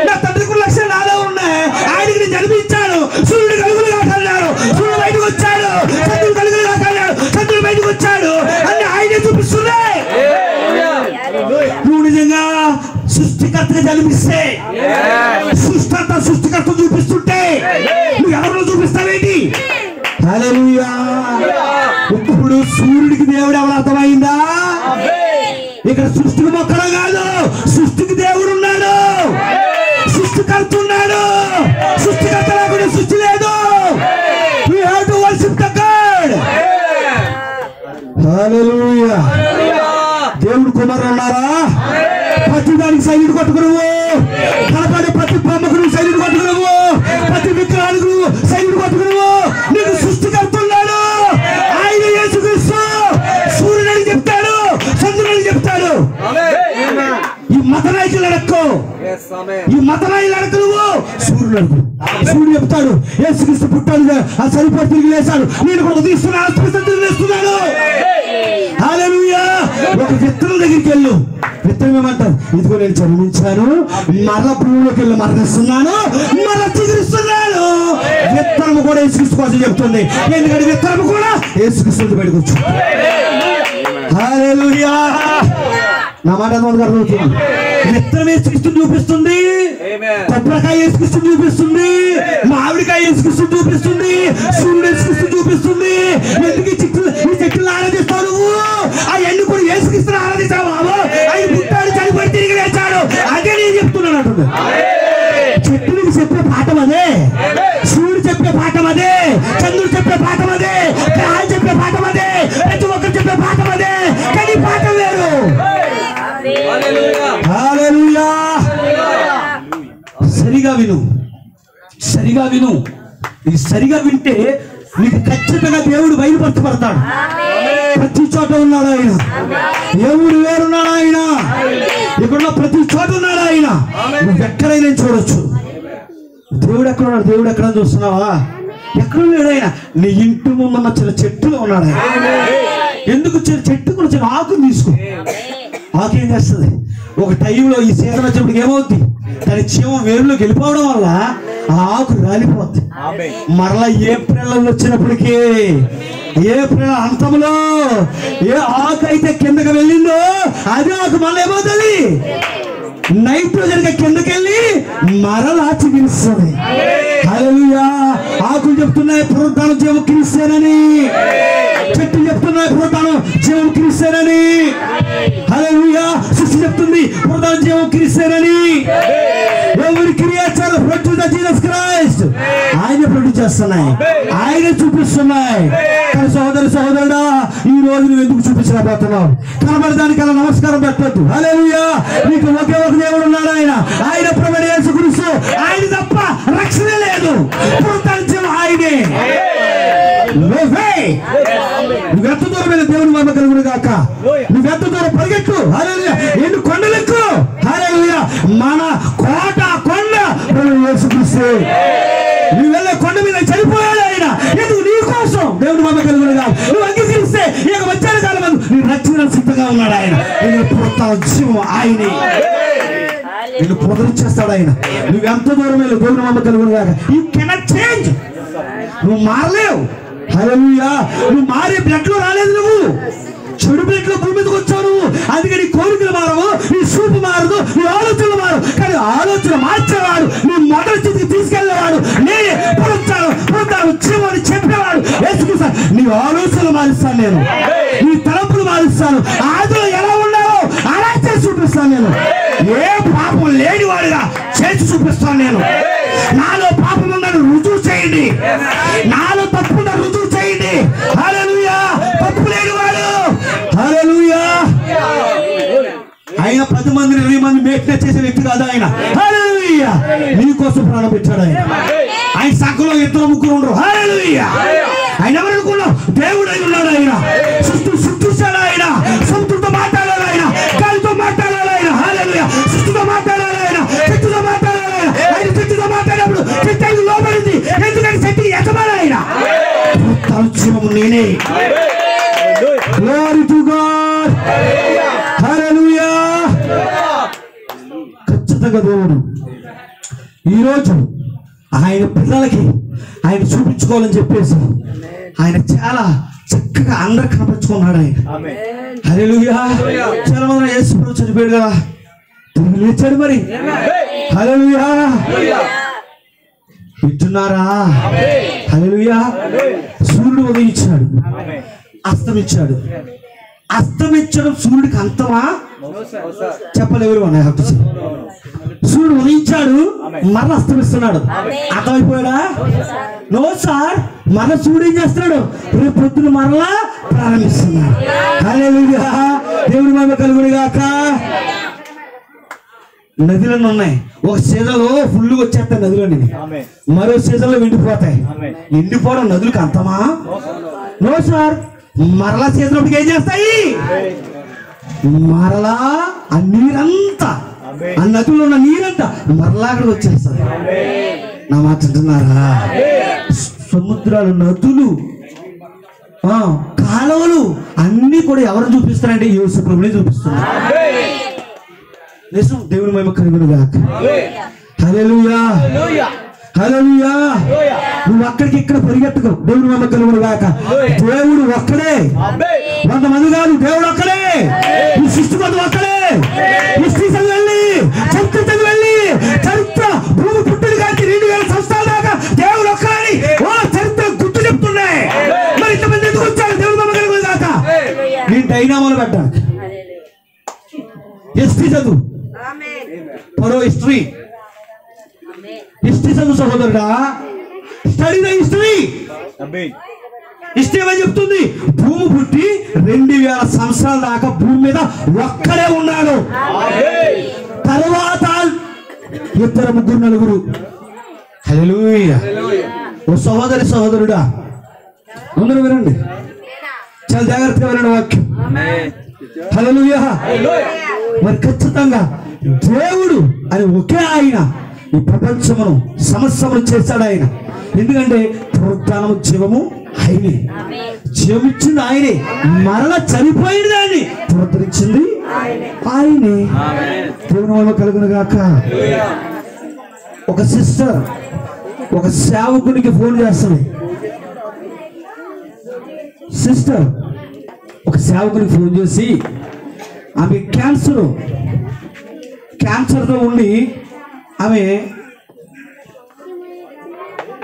A: నా తండ్రి కూడా లక్ష్యాలు నాలో ఉన్నాయి. ఆయనకి నేను జన్మించాను. సూర్యుడు కలుగులు కాకన్నాడు, సూర్యుడు బయటకు వచ్చాడు. చంద్రుడు కలుగులు కాకన్నాడు, చంద్రుడు బయటకు వచ్చాడు. అన్ని ఆయనే చూపిస్తున్నాయి. నువ్వు నిజంగా సృష్టికర్తగా జన్మిస్తే, సృష్టికర్త సృష్టికర్త చూపిస్తుంటే నువ్వు ఎవరిలో చూపిస్తావేంటి? హల్లెలూయా. ఇప్పుడు సూర్యుడికి దేవుడు ఎవరు అర్థమైందా? ఇక్కడ సృష్టికి మొక్కడం కాదు, సృష్టికి దేవుడు ఉన్నాడు, సృష్టికర్త ఉన్నాడు. సృష్టికర్త లేకుండా సృష్టి లేదు. We have to worship the God. హల్లెలూయా. దేవుడు కుమారులు ఉన్నారా? ప్రతి దానికి సైనికుడు కొట్టుకున్నావు, కనపడే ప్రతి బొమ్మకు నువ్వు సైనికుడు కొట్టుకున్నావు, ప్రతి విగ్రహానికి నువ్వు సైనికుడు కొట్టుకున్నావు. నీకు సృష్టికర్తున్నాడు ఆయన యేసుక్రీస్తు. సూర్యుడు చెప్తాడు, చంద్రుడు చెప్తాడు. ఈ మత నాయకులు అడక్కో, ఈ మత నాయకులు అడక్క. నువ్వు సూర్యుడు అడుగు. సూర్యుడు చెప్తాడు యేసుక్రీస్తు పుట్టాడు, ఆ సరిపోయి తిరిగి లేచాడు. నేను కూడా ఉదయిస్తున్నాను. హల్లెలూయా. ఒక విత్తనం దగ్గరికి వెళ్ళు. విత్తనం ఏమంటారు? ఇదిగో నేను జన్మించాను, మరల భూమిలోకి వెళ్ళి మరణిస్తున్నాను, మరల చిగురిస్తున్నాను. విత్తనము కూడా యేసుక్రీస్తు కోసం చెప్తుంది. ఎందుకంటే విత్తనము కూడా యేసుక్రీస్తు బయటకు వచ్చు. హల్లెలూయా. నా మాట అర్థమవుతుంది. విత్తనం యేసుక్రీస్తుని చూపిస్తుంది, కొబ్బరికాయ యేసుక్రీస్తుని చూపిస్తుంది, మామిడికాయ యేసుక్రీస్తుని చూపిస్తుంది, సూర్యుడు యేసుక్రీస్తుని చూపిస్తుంది. ఎందుకు ఈ చెట్టులను ఆరాధిస్తావు నువ్వు? ఆ ఎండు కూడా యేసుక్రీస్తుని ఆరాధిస్తావు. ఆయన పుట్టాడు, చనిపోయి తిరిగి లేచాడు. అదే నేను చెప్తున్నాను అంటుంది. చెట్టునికి చెప్పే పాఠం అదే, సూర్యుడు చెప్పే పాఠం అదే, చంద్రుడు చెప్పే పాఠం అదే, గ్రహాలు చెప్పే పాఠం అదే, ప్రతి ఒక్కరు చెప్పే పాఠం అదే. కానీ పాఠం వేరు. హల్లెలూయా. సరిగా విను, సరిగా విను. ఇది సరిగా వింటే నీకు ఖచ్చితంగా దేవుడు బయలుపరచబడతాడు. ప్రతి చోట ఉన్నాడు ఆయన. దేవుడు వేరున్నాడు ఆయన. ఇక్కడ ప్రతి చోట ఉన్నాడు ఆయన. నువ్వు ఎక్కడైనా చూడొచ్చు. దేవుడు ఎక్కడ ఉన్నాడు? దేవుడు ఎక్కడ చూస్తున్నావా? ఎక్కడ లేడు ఆయన. నీ ఇంటి ముందున్న చిన్న చెట్టులో ఉన్నాడు ఆయన. ఎందుకు చెట్టు కూడా చిన్న ఆకుని తీసుకో. ఆకు ఏం చేస్తుంది? ఒక టైంలో ఈ సీజన్ వచ్చినప్పుడు ఏమవుద్ది? దాని చీమ వేరులోకి వెళ్ళిపోవడం వల్ల ఆ ఆకు రాలిపోద్ది. మరలా ఏప్రిల్ వచ్చినప్పటికీ, ఏప్రిల్ అంతంలో ఏ ఆకు అయితే కిందకి వెళ్ళిందో అదే ఆకు మళ్ళీ ఏమవుతుంది? నైట్రోజన్ కిందకి వెళ్ళి మరలా చికిత్సది. హల్లెలూయా. ఆకులు చెప్తున్నాయి పునరుద్ధానం జీవం క్రీస్తేనని. చెట్టు చెప్తున్నాయి పునరుద్ధానం జీవం క్రీస్తేనని. హల్లెలూయా. సృష్టి చెప్తుంది పునరుద్ధానం జీవం క్రీస్తేనని. ఎవరి క్రియేచర్ ప్రొడ్యూస్ జీసస్ క్రైస్ట్. ఆయన ప్రొడ్యూస్ చేస్తున్నాయి, ఆయన చూపిస్తున్నాయి. కానీ సహోదరుడా, ఈ రోజు నువ్వు ఎందుకు చూపించలేకపోతున్నావు? కనబడదానికల్లా నమస్కారం పెట్టద్దు. హల్లెలూయా. నీకు ఒకే ఒక దేవుడు ఉన్నాడు, ఆయన ప్రభువైన యేసుక్రీస్తు. ఆయన తప్ప రక్షణ లేదు. పునరుద్ధరించిన ఆయనే. నువ్వెంత దూరమైన దేవుని మహిమ కలుగును గాక. నువ్వెంత దూరం పరిగెట్టు. హల్లెలూయా. ఎన్ని కొండలెక్కు. హల్లెలూయా. మన కోట కొండ ప్రభువైన యేసుక్రీస్తు. నువ్వు వెళ్ళే కొండ మీద చనిపోయాడు ఆయన. ఎందుకు? నీ కోసం. దేవుని మహిమ కలుగును గాక. నువ్వు అంగీకరిస్తే ఇక వచ్చే కాలం నీ రక్షణ సిద్ధంగా ఉన్నాడు ఆయన. నేను పునరుద్ధరించిన ఆయనే. నిన్ను పునరుద్ధరిస్తాడు ఆయన. నువ్వెంత దూరం వెళ్ళి దేవుని మహిమ కలుగును గాక. You cannot change. నువ్వు మారలేవు. హల్లెలూయా. నువ్వు మారే బ్లడ్ లో రాలేదు. నువ్వు చెడు బ్లడ్ లో భూమి మీదకి వచ్చావు నువ్వు. అందుకే నీ కోరికలు మారవు, నీ చూపు మారదు, నీ ఆలోచనలు మారవు. కానీ ఆలోచన మార్చేవాడు, నీ మొదటి స్థితికి తీసుకెళ్లేవాడు నేనే. పునరుద్ధానం జీవాన్ని చెప్పేవాడు యేసుక్రీస్తు. నీ ఆలోచనలు మారుస్తాను నేను, నీ తలంపులు మారుస్తాను. ఆదిలో ఎలా ఉన్నావో అలా చేసి చూపిస్తాను నేను. ఏ పాపం లేనివాడుగా చేసి చూపిస్తాను నేను. నాలో పాపం ఉందని రుజువు చేయండి, నాలో తప్పున్న రుజువు చేయండి. హల్లెలూయా. తప్పు లేనివాడు. హల్లెలూయా. ఆయన 10 మందిని 20 మంది మెయింటైన్ చేసే వ్యక్తి కాదు ఆయన. హల్లెలూయా. నీ కోసం ప్రాణం పెట్టాడు ఆయన. ఆయన సంఘంలో 2-3 ఉండరు. హల్లెలూయా. ఆయన ఎవరు అనుకున్నావు? దేవుడు అయి ఉన్నాడు ఆయన. సృష్టించాడు ఆయన. సముద్రంతో మాట్లాడాడు ఆయన. గాలితో మాట్లాడాడు ఆయన. హల్లెలూయా. సృష్టితో మాట్లాడాడు ఆయన. చెట్టుతో మాట్లాడాడు ఆయన. ఆయన చెట్టుతో మాట్లాడినప్పుడు చెట్టు లోపడింది. ఎందుకంటే చెట్టుకి యజమాని ఆయన. తలచుము నేనే. Glory to God. హల్లెలూయా. ఖచ్చితంగా దేవుడు ఈరోజు ఆయన పిల్లలకి ఆయన చూపించుకోవాలని చెప్పేసి ఆయన చాలా చక్కగా అందరు కనపరుచుకున్నాడు ఆయన. హల్లెలూయా. చాలా మంది యేసు ప్రభు చనిపోయాడు కదా, తిరిగి లేచాడు మరి. హల్లెలూయా. వింటున్నారా? హల్లెలూయా. సూర్యుడు ఉదయించాడు, అస్తమించాడు. అస్తమించడం సూర్యుడికి అంతమా? చెప్పలేరు. సూర్యుడు ఉదయించాడు, మరల అస్తమిస్తున్నాడు. అర్థమైపోయాడా? No sir. మన సూర్యుడు ఏం చేస్తున్నాడు? రేపు పొద్దున మరలా ప్రారంభిస్తున్నాడు. హల్లెలూయా. దేవుని మహిమ కలుగును గాక. నదులన్నీ ఉన్నాయి. ఒక సీజన్ లో ఫుల్ వచ్చేస్తాయి నదులన్నీ, మరో సీజన్ లో ఎండిపోతాయి. ఎండిపోవడం నదులకు అంతమా? No sir. మరలా సీజన్ ఒకటికి ఏం చేస్తాయి? మరలా ఆ నీరంతా, ఆ నదుల్లో ఉన్న నీరంతా మరలా అక్కడికి వచ్చేస్తుంది. నా మాట వింటున్నారా? సముద్రాలు, నదులు, కాలువలు అన్ని కూడా ఎవరు చూపిస్తారంటే యేసు ప్రభువునే చూపిస్తున్నారు. నిజం. దేవుని మహిమ కలుగును గాక. హల్లెలూయా. హల్లెలూయా. నువ్వు అక్కడికి ఇక్కడ పరిగెత్తుకో. దేవుని మహిమ కలుగును గాక. దేవుడు ఒక్కడే. 100 మంది కాదు. దేవుడు ఒక్కడే. ఈ సృష్టికోసం ఒక్కడే. హిస్టరీ చదివండి, చరిత్ర చదివండి. చరిత్ర భూమి పుట్టిన కాకి 2000 సంవత్సరాల దాకా దేవుడు ఒక్కడని చరిత్ర గుర్తు చెప్తున్నాయి. మరి ఇంతమంది ఎందుకు వచ్చారు? దేవుని మహిమ కలుగును గాక. నీ డైనామోలు పెట్టడానికి హిస్టరీ చదువు. మరో హిస్టరీ చదువు సహోదరుడా. Study the history. హిస్టరీ ఏమని చెప్తుంది? భూమి పుట్టి 2000 సంవత్సరాల దాకా భూమి మీద ఒక్కడే ఉన్నాడు. తర్వాత 2, 3, 4. హల్లెలూయా. ఓ సహోదరి సహోదరుడా, అందరూ వినండి, చాలా జాగ్రత్తగా వినండి వాక్యం. హల్లెలూయా. మరి ఖచ్చితంగా దేవుడు అని ఒకే ఆయన ఈ ప్రపంచమును సమస్తమును చేశాడు ఆయన. ఎందుకంటే పునరుత్థానము జీవము ఆయనే, జీవమిచ్చింది ఆయనే, మరల చనిపోయిన దాన్ని పునరుద్ధరించింది ఆయనే. దేవుని వల్ల కలుగును గాక. ఒక సిస్టర్ ఒక సేవకునికి ఫోన్ చేస్తుంది. సిస్టర్ ఒక సేవకునికి ఫోన్ చేసి ఆమె క్యాన్సర్తో ఉండి ఆమె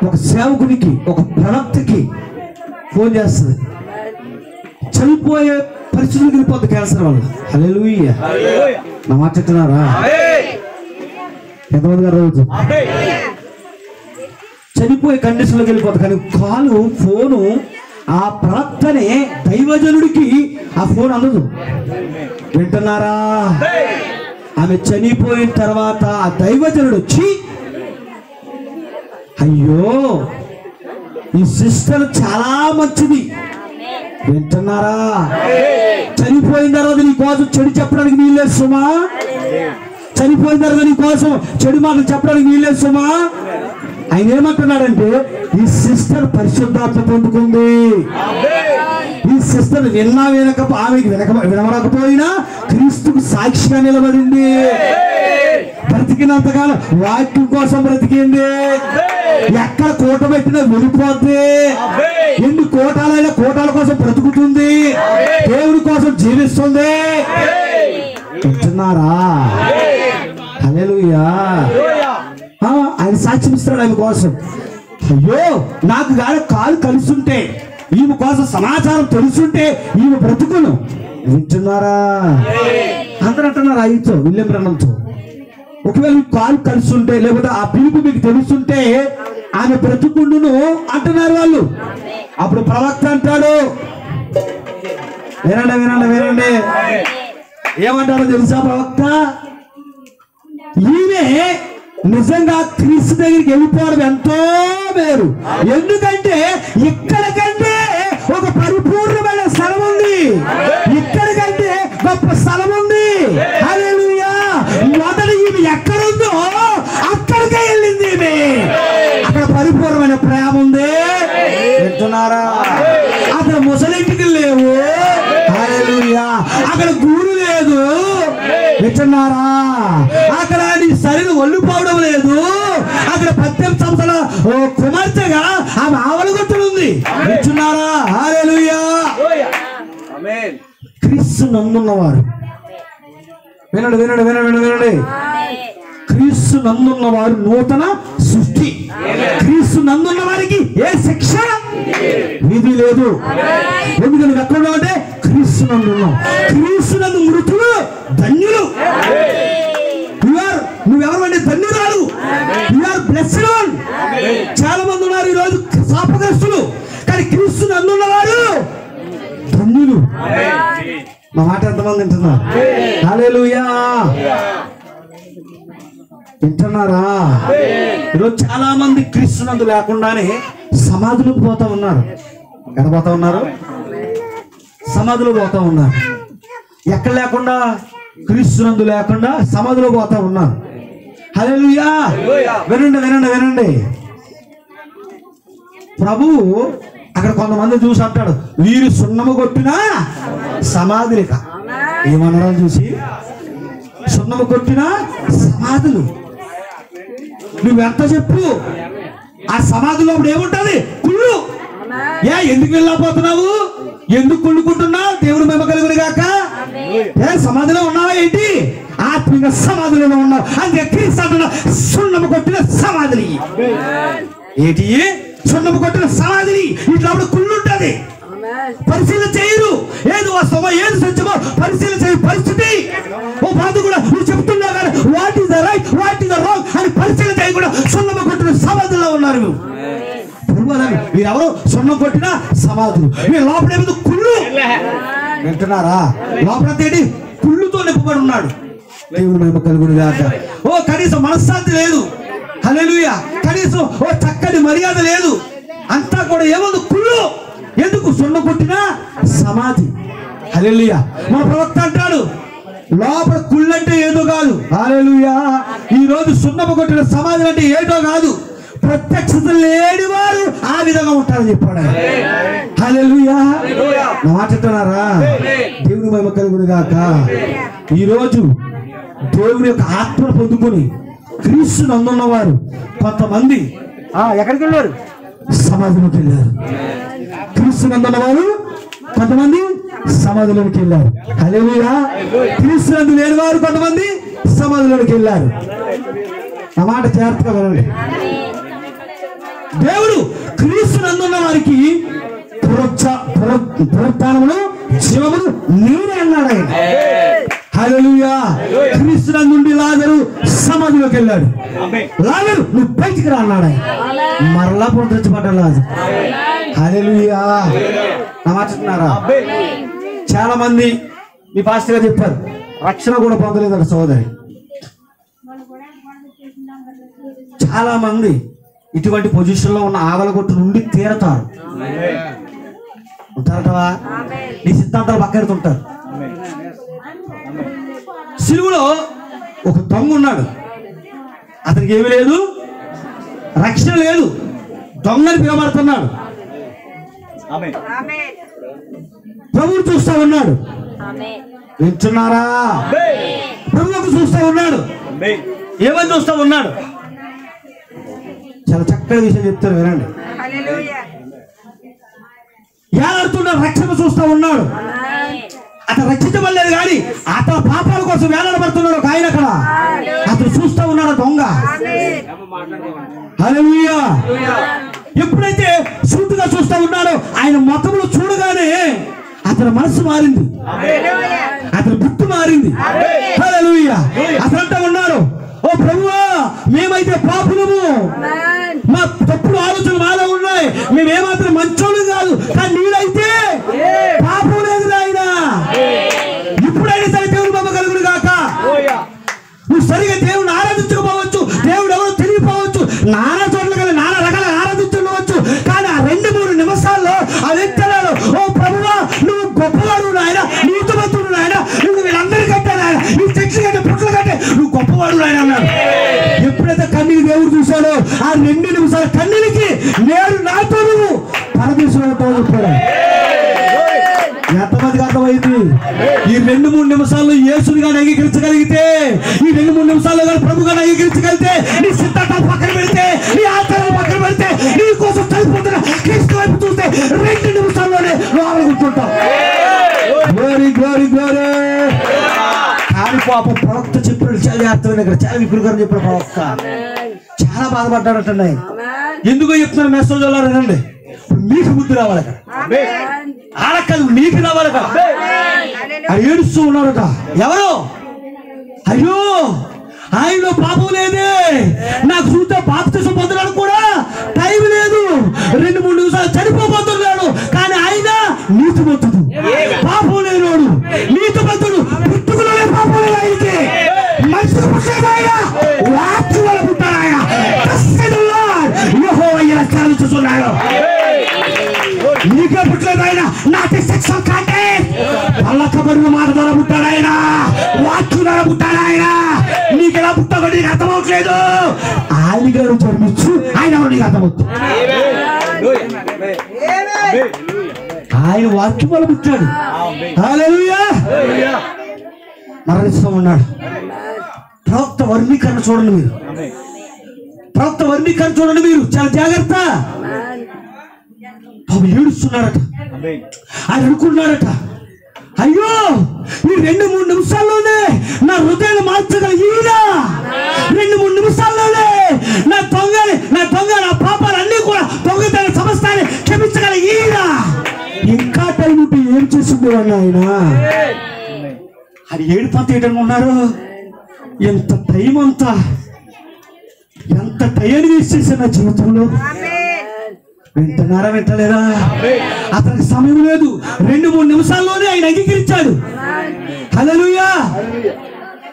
A: ఒక సేవకునికి ఒక ప్రవక్తకి ఫోన్ చేస్తుంది. చనిపోయే పరిస్థితులకు వెళ్ళిపోతుంది క్యాన్సర్ వల్ల. హల్లెలూయా. నా మాట చెప్తున్నారా? ఎంతమంది గారు రోజు చనిపోయే కండిషన్లోకి వెళ్ళిపోతుంది. కానీ ఫోను ఆ ప్రవక్తనే దైవజనుడికి ఆ ఫోన్ అందదు. వింటున్నారా? ఆమె చనిపోయిన తర్వాత ఆ దైవజనుడు వచ్చి, అయ్యో ఈ సిస్టర్ చాలా మంచిది, వింటున్నారా? చనిపోయిన తర్వాత నీ కోసం చెడు చెప్పడానికి వీల్లేదు సుమా, చనిపోయిన తర్వాత నీ కోసం చెడు మాటలు చెప్పడానికి వీల్లేదు సుమా. ఆయన ఏమంటున్నాడంటే, ఈ సిస్టర్ పరిశుద్ధాత్మ పొందుకుంది, ఈ సిస్టర్ ఆమెకి వినవరకపోయినా క్రీస్తుకు సాక్షిగా నిలబడింది, బ్రతికినంతకాలం వాక్యం కోసం బ్రతికింది, ఎక్కడ కోట పెట్టినా వెళ్ళిపోద్ది, ఎన్ని కోటాలైనా కోటాల కోసం బ్రతుకుతుంది, దేవుడి కోసం జీవిస్తుంది. వింటున్నారా? హల్లెలూయా. ఆయన సాక్ష్యం ఇస్తాడు ఆయన కోసం. అయ్యో నాకు కాలు కలుస్తుంటే, ఈమె కోసం సమాచారం తెలుసుంటే ఈమె బ్రతుకును. వింటున్నారా? అందరూ అంటున్నారు ఆయనతో, విలియం బ్రహ్మంతో, ఒకవేళ మీకు కాలు కలుస్తుంటే లేకపోతే ఆ పిలుపు మీకు తెలుస్తుంటే ఆమె బ్రతుకుండును అంటున్నారు వాళ్ళు. అప్పుడు ప్రవక్త అంటాడు, వినండి వినండి వినండి, ఏమంటారో తెలుసా ప్రవక్త? ఈమె నిజంగా క్రీస్తు దగ్గరికి వెళ్ళిపోవడం ఎంతో మేలు. ఎందుకంటే ఇక్కడ కంటే ఒక పరిపూర్ణమైన స్థలం ఉంది, ఇక్కడ కంటే గొప్ప స్థలం ఉంది. హల్లెలూయా. మొదట ఈమె ఎక్కడుందో అక్కడికే వెళ్ళింది ఈమె. అక్కడ పరిపూర్ణమైన ప్రేమ ఉంది. వింటున్నారా? అక్కడ ముసలింటికి లేవు. హల్లెలూయా. అక్కడ గూడు లేదు. వింటున్నారా? అక్కడ నీ శరీరం ఒళ్ళిపోవడం లేదు. అక్కడ 18 సంవత్సరాల కుమార్తెగా ఆమె ఆవలగొట్టునుంది. వింటున్నారా? హల్లెలూయా. క్రీస్తు నందున్నవారు, వినండి వినండి వినండి వినండి, క్రీస్తు నందున్నవారు నూతన సృష్టి. క్రీస్తు నందున్న వారికి ఏ శిక్ష విధి లేదు. ఎందుకంటే నువ్వు ఎక్కడ ఉన్నావు అంటే క్రీస్తు నందున్నావు. క్రీస్తు నందు మృతులు ధన్యులు. నువ్వెవరు అంటే ధన్యురాలు. Blessed one. చాలా మంది ఉన్నారు ఈరోజు శాపగ్రస్తులు, కానీ క్రీస్తు నందున్నవారు ధన్యులు. మా మాట ఎంతమంది వింటున్నారు? హల్లెలూయా. వింటున్నారా? ఈరోజు చాలా మంది క్రీస్తునందు లేకుండానే సమాధులకు పోతా ఉన్నారు. ఎక్కడ పోతా ఉన్నారు? సమాధులు పోతా ఉన్నారు. ఎక్కడ లేకుండా? క్రీస్తునందు లేకుండా సమాధిలో పోతా ఉన్నారు. హల్లెలూయా. వినండి వినండి వినండి, ప్రభువు అక్కడ కొంతమంది చూసి అంటాడు, వీరు సున్నము కొట్టిన సమాధులిక. ఏమన్నారని చూసి, సున్నము కొట్టిన సమాధులు. నువ్వెంత చెప్పు, ఆ సమాధిలో ఏముంటది? కుళ్ళు. ఎందుకు వెళ్ళకపోతున్నావు? ఎందుకు కుళ్ళుకుంటున్నావు? దేవుడు మహిమ కలుగును గాక. సమాధిలో ఉన్నావా ఏంటి? ఆత్మీయ సమాధిలో ఉన్నావు. అందుకే క్రీస్తు అంటున్నా, సున్నము కొట్టిన సమాధిని. ఏంటి? సున్నము కొట్టిన సమాధిని. ఇట్లా కుళ్ళుంటది. పరిశీలన చేయరు. ఏది వాస్తవమో ఏది సత్యమో పరిశీలన చేయ పరిస్థితి. ఓ బాధ కూడా నువ్వు చెప్తున్నా కానీ what is the right, what is the wrong అని పరిశీలన చేయకుండా సున్నము కొట్టిన సమాధిలో ఉన్నారు. మీరెవరు? సున్నం కొట్టిన సమాధులు. మీరు లోపల ఏమిటి? కుళ్ళు. వింటున్నారా? లోపల ఏంటి? కుళ్ళుతో నింపబడి ఉన్నాడు. దేవుని మహిమ కలుగును గాక. ఓ కనీసం మనశ్శాంతి లేదు. హల్లెలూయా. కనీసం ఓ చక్కని మర్యాద లేదు. అంతా కూడా ఏముంది? కుళ్ళు. ఎందుకు? సున్న కొట్టిన సమాధి. హల్లెలూయా. మన ప్రవక్త అంటాడు లోపల కుళ్ళు అంటే ఏదో కాదు. హల్లెలూయా. ఈ రోజు సున్నపు కొట్టిన సమాధి అంటే ఏదో కాదు, ప్రత్యక్షత లేని వారు ఆ విధంగా ఉంటారని చెప్పాడు. హల్లెలూయా. నా మాట వింటున్నారా? దేవుని మహిమ కలుగును గాక. ఈరోజు దేవుని యొక్క ఆత్మను పొందుకొని క్రీస్తు నందున్న వారు కొంతమంది ఎక్కడికి వెళ్ళారు? సమాధిలోకి వెళ్ళారు. క్రీస్తు నందున్న వారు కొంతమంది సమాధిలోకి వెళ్ళారు. హల్లెలూయా. క్రీస్తు నందు లేని వారు కొంతమంది సమాధిలోకి వెళ్ళారు. నా మాట జాగ్రత్తగా వినండి. దేవుడు క్రీస్తు నందున్న వారికి పునరుత్థానమును జీవమును నేనే అన్నాడు ఆయన. హల్లెలూయా. క్రీస్తు నందుండి లాజరు సమాధిలోకి వెళ్ళాడు. లాజరు నువ్వు బయటికి రా అన్నాడు ఆయన. మరలా పునరుద్ధరించబడ్డాడు లాజరు. హల్లెలూయా. నా మాట వింటున్నారా? చాలా మంది మీ పాస్టర్ గారు చెప్పారు రక్షణ కూడా పొందలేదంట సోదరి. చాలా మంది ఇటువంటి పొజిషన్ లో ఉన్న ఆగలగొట్టు నుండి తీరతారు. ఉంటారటవా? నీ సిద్ధాంతాలు పక్కడుతుంటారు. సిలువలో ఒక దొంగ ఉన్నాడు. అతనికి ఏమీ లేదు, రక్షణ లేదు, దొంగని పిలబడుతున్నాడు. ప్రభువు చూస్తా ఉన్నాడు. వింటున్నారా? ప్రభువుకు చూస్తా ఉన్నాడు. ఏమని చూస్తా ఉన్నాడు? చాలా చక్కటి విషయం చెప్తారు, వినండి. వేలాడుతున్న రక్షణ చూస్తా ఉన్నాడు. అతను రక్షించబడలేదు కానీ అతను పాపాల కోసం వేలాడబడుతున్నాడు ఒక ఆయన అక్కడ. అతను చూస్తా ఉన్నాడు దొంగ. హల్లెలూయా. ఎప్పుడైతే సూటుగా చూస్తా ఉన్నాడో ఆయన మొత్తములు చూడగానే అతని మనసు మారింది, అతని బుద్ధి మారింది. హల్లెలూయా. అతను అంటా ఉన్నాడు, ఓ ప్రభువా, మేమైతే పాపులము, మా తప్పుడు ఆలోచనలు మాలో ఉన్నాయి, మేమేమాత్రం మంచోళ్ళు కాదు, కానీ నీడైతే పాపం లేదు నాయన. ఇప్పుడైనా సరే దేవుడు మమ్మ కలుగును గాక. నువ్వు సరిగా దేవుని ఆరాధించకపోవచ్చు, దేవుడు ఎవరో తెలియపోవచ్చు, నానా చోట్ల కదా నానా రకాల ఆరాధించవచ్చు, కానీ ఆ 2-3 నిమిషాల్లో ఆ వ్యక్తి అన్నాడు, ఓ ప్రభువా నువ్వు గొప్పవాడు నాయన, నీతిమంతుడు నాయన, నువ్వు వీళ్ళందరికంటే నాయన, నీ చెట్లు కంటే పుట్ల కంటే నువ్వు గొప్పవాడు నాయన అన్నాడు. ఎప్పుడైతే కన్నీకి దేవుడు చూశాడో ఆ 2 నిమిషాల కన్నీకి నేను నాతో నువ్వు పరదేశంతో చెప్పాడు. ఎంతమందికి అర్థమైంది? ఈ 2-3 నిమిషాల్లో యేసుని గాని అంగీకరించగలిగితే, ఈ 2-3 నిమిషాల్లో కానీ ప్రభు గాని అంగీకరించగలిగితే, నీ సిద్ధాంతాలు పక్కన పెడితే, నీ ఆచారాలు పక్కన పెడితే, నీ కోసం చనిపోతున్న క్రీస్తు వైపు చూస్తే 2 నిమిషాల్లోనే లోపల కూర్చుంటాం. Glory glory glory. కానీ పాపం ప్రవక్త చెప్పినట్టు చాలా అర్థమైంది. ఇక్కడ చాలా విపులుగా చెప్పిన ప్రవక్త చాలా బాధపడ్డాడటండి. ఎందుకో చెప్తున్నారు మెసేజ్ రండి. మీకు బుద్ధి రావాలి అక్కడ, ఆడక్కదు నీకు రావాలట. అది ఏడుస్తూ ఉన్నారట. ఎవరు? అయ్యో ఆయనలో పాపం లేదే, నాకు చూస్తే బాప్తిసం పొందడానికి కూడా టైం లేదు, 2-3 నిమిషాలు చనిపోబోతున్నాడు, కానీ ఆయన నీతిమంతుడు, పాపం లేనివాడు, నీతిమంతుడు, పుట్టుకలోనే పాపం లేదు ఆయనకి. మనిషికి పుట్టాడు ఆయన, వాక్కు వల్ల పుట్టాడు ఆయన. యెహోవా చాలించుతున్నాడు. నీకే పుట్టలేదు ఆయన, నాటి సెక్షన్ కాంటే పల్లకబడిన మాట ద్వారా పుట్టాడు ఆయన, వాక్కు ద్వారా పుట్టాడు ఆయన. నీకెలా పుట్టాడో నీకు అర్థమవట్లేదు. ఆయన గారు జన్మించు, ఆయన నీకు అర్థమవుతుంది. ఆయన వాక్యం వల్ల పుట్టాడు. హల్లెలూయా. మరణిస్తూ ఉన్నాడు. ప్రవక్త వర్ణీకరణ చూడండి మీరు, ప్రవక్త వర్ణీకరణ చూడండి మీరు, చాలా జాగ్రత్త. ఏడుస్తున్నాడట. ఆయన అనుకున్నాడట, అయ్యో ఈ 2-3 నిమిషాల్లోనే నా హృదయాన్ని మార్చగల ఈయన, 2-3 నిమిషాల్లోనే నా దొంగ నా పాపాలన్నీ కూడా దొంగతన సమస్తాన్ని క్షమించగల ఈయన ఇంకా టైం ఉంటే ఏం చేస్తుండేవాడిని ఆయన. అది ఏడుపంత ఏంటనుకున్నారు? ఎంత టైం అంతా, ఎంత టైం వేస్ట్ చేశాను నా జీవితంలో. వింటున్నారా వింటలేదా? అతనికి సమయం లేదు, 2-3 నిమిషాల్లోనే ఆయన అంగీకరించాడు. హల్లెలూయా.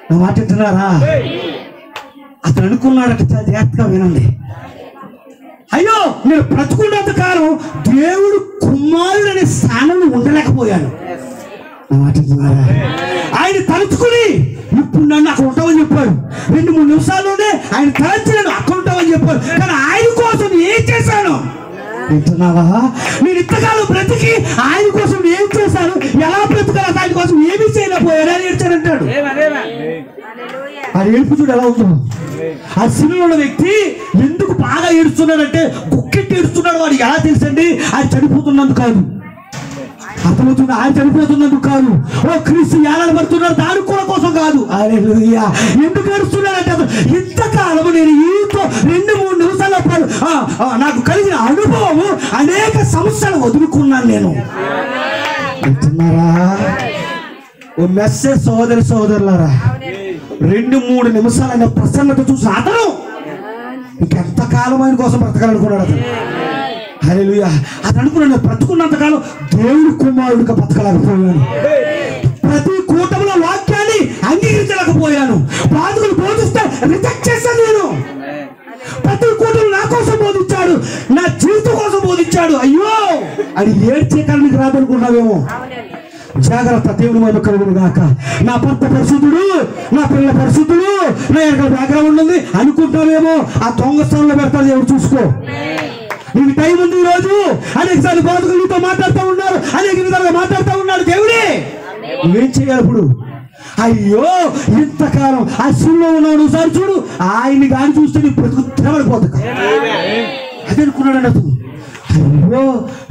A: నా మాట వింటున్నారా? అతను అనుకున్నాడట, చాలా జాగ్రత్తగా వినండి. అయ్యో నేను బ్రతుకున్నంత కాలం దేవుడు కుమారుడు అనే స్థానంలో ఉండలేకపోయాను. ఆయన తలుచుకుని ఇప్పుడు నన్ను అక్కడ ఉంటామని చెప్పాడు. 2-3 నిమిషాల్లోనే ఆయన తలచి నన్ను అక్కడ ఉంటామని చెప్పాడు. కానీ ఆయన కోసం ఏం చేశాను వింటున్నావా? నేను ఇంతకాలం బ్రతికి ఆయన కోసం ఏం చేశాను, ఎలా బ్రతకాలి, ఆయన కోసం ఏమీ చేయలేకపోయాడు అని ఏడ్చానంటాడు. ఆ ఏడుపు చూడు ఎలా ఉందో. ఆ సినిమాలో ఉన్న వ్యక్తి ఎందుకు బాగా ఏడుస్తున్నాడంటే కుక్కెట్టి ఏడుస్తున్నాడు. వాడు ఎలా తెలుసండి? ఆయన చనిపోతున్నందుకు కాదు, అర్థమవుతుంది, ఆయన చనిపోతున్నందుకు కాదు. ఓ క్రీస్తు ఏలాడు పడుతున్నాడు దాని కూడా కోసం కాదు. హల్లెలూయా. ఎందుకు ఏడుస్తున్నాడంటే ఇంతకాలం నేను ఈతో 2-3 నిమిషాల పాటు నాకు కలిగిన అనుభవము అనేక సమస్యలు వదులుకున్నాను నేను. అంటున్నారా? ఓ మెసేజ్ సోదరులారా, 2-3 నిమిషాలైన ప్రసన్నత చూసి అతను ఇంకెంతకాలం ఆయన కోసం బ్రతకాలనుకున్నాడు అతను. హల్లెలూయా. అది అనుకున్నాను, బ్రతుకున్నంతకాలం దేవుడి కుమారుడిగా బ్రతకలేకపోయాను. ప్రతి కూటమిలో వాక్యాన్ని అంగీకరించలేకపోయాను. బాధకులు బోధిస్తే రిజెక్ట్ చేశాను నేను. ప్రతి కూటమి నా కోసం బోధించాడు, నా జీవితం కోసం బోధించాడు. అయ్యో అది ఏడ్చే కాలానికి రాదనుకున్నావేమో. జాగ్రత్త. దేవుని మహిమ కలుగును గాక. నా భర్త పరిశుద్ధుడు, నా పిల్లల పరిశుద్ధుడు, నా ఎక్కడ బ్యాక్గ్రౌండ్ ఉంది అనుకుంటావేమో. ఆ దొంగ స్థానంలో పెడతాడు దేవుడు. చూసుకో. నీకు టైం ఉంది. ఈ రోజు అనేక సార్లు బాధకులు నీతో మాట్లాడుతూ ఉన్నారు, అనేక విధాలుగా మాట్లాడుతూ ఉన్నాడు. దేవుడే నువ్వేం చేయాలి ఇప్పుడు? అయ్యో ఇంతకాలం ఆ శిల్లో ఉన్నాడు ఒకసారి చూడు. ఆయన్ని కానీ చూస్తే నీ బ్రతుకు తిరగడిపోతుంది. అదే అనుకున్నాడు అతను. అయ్యో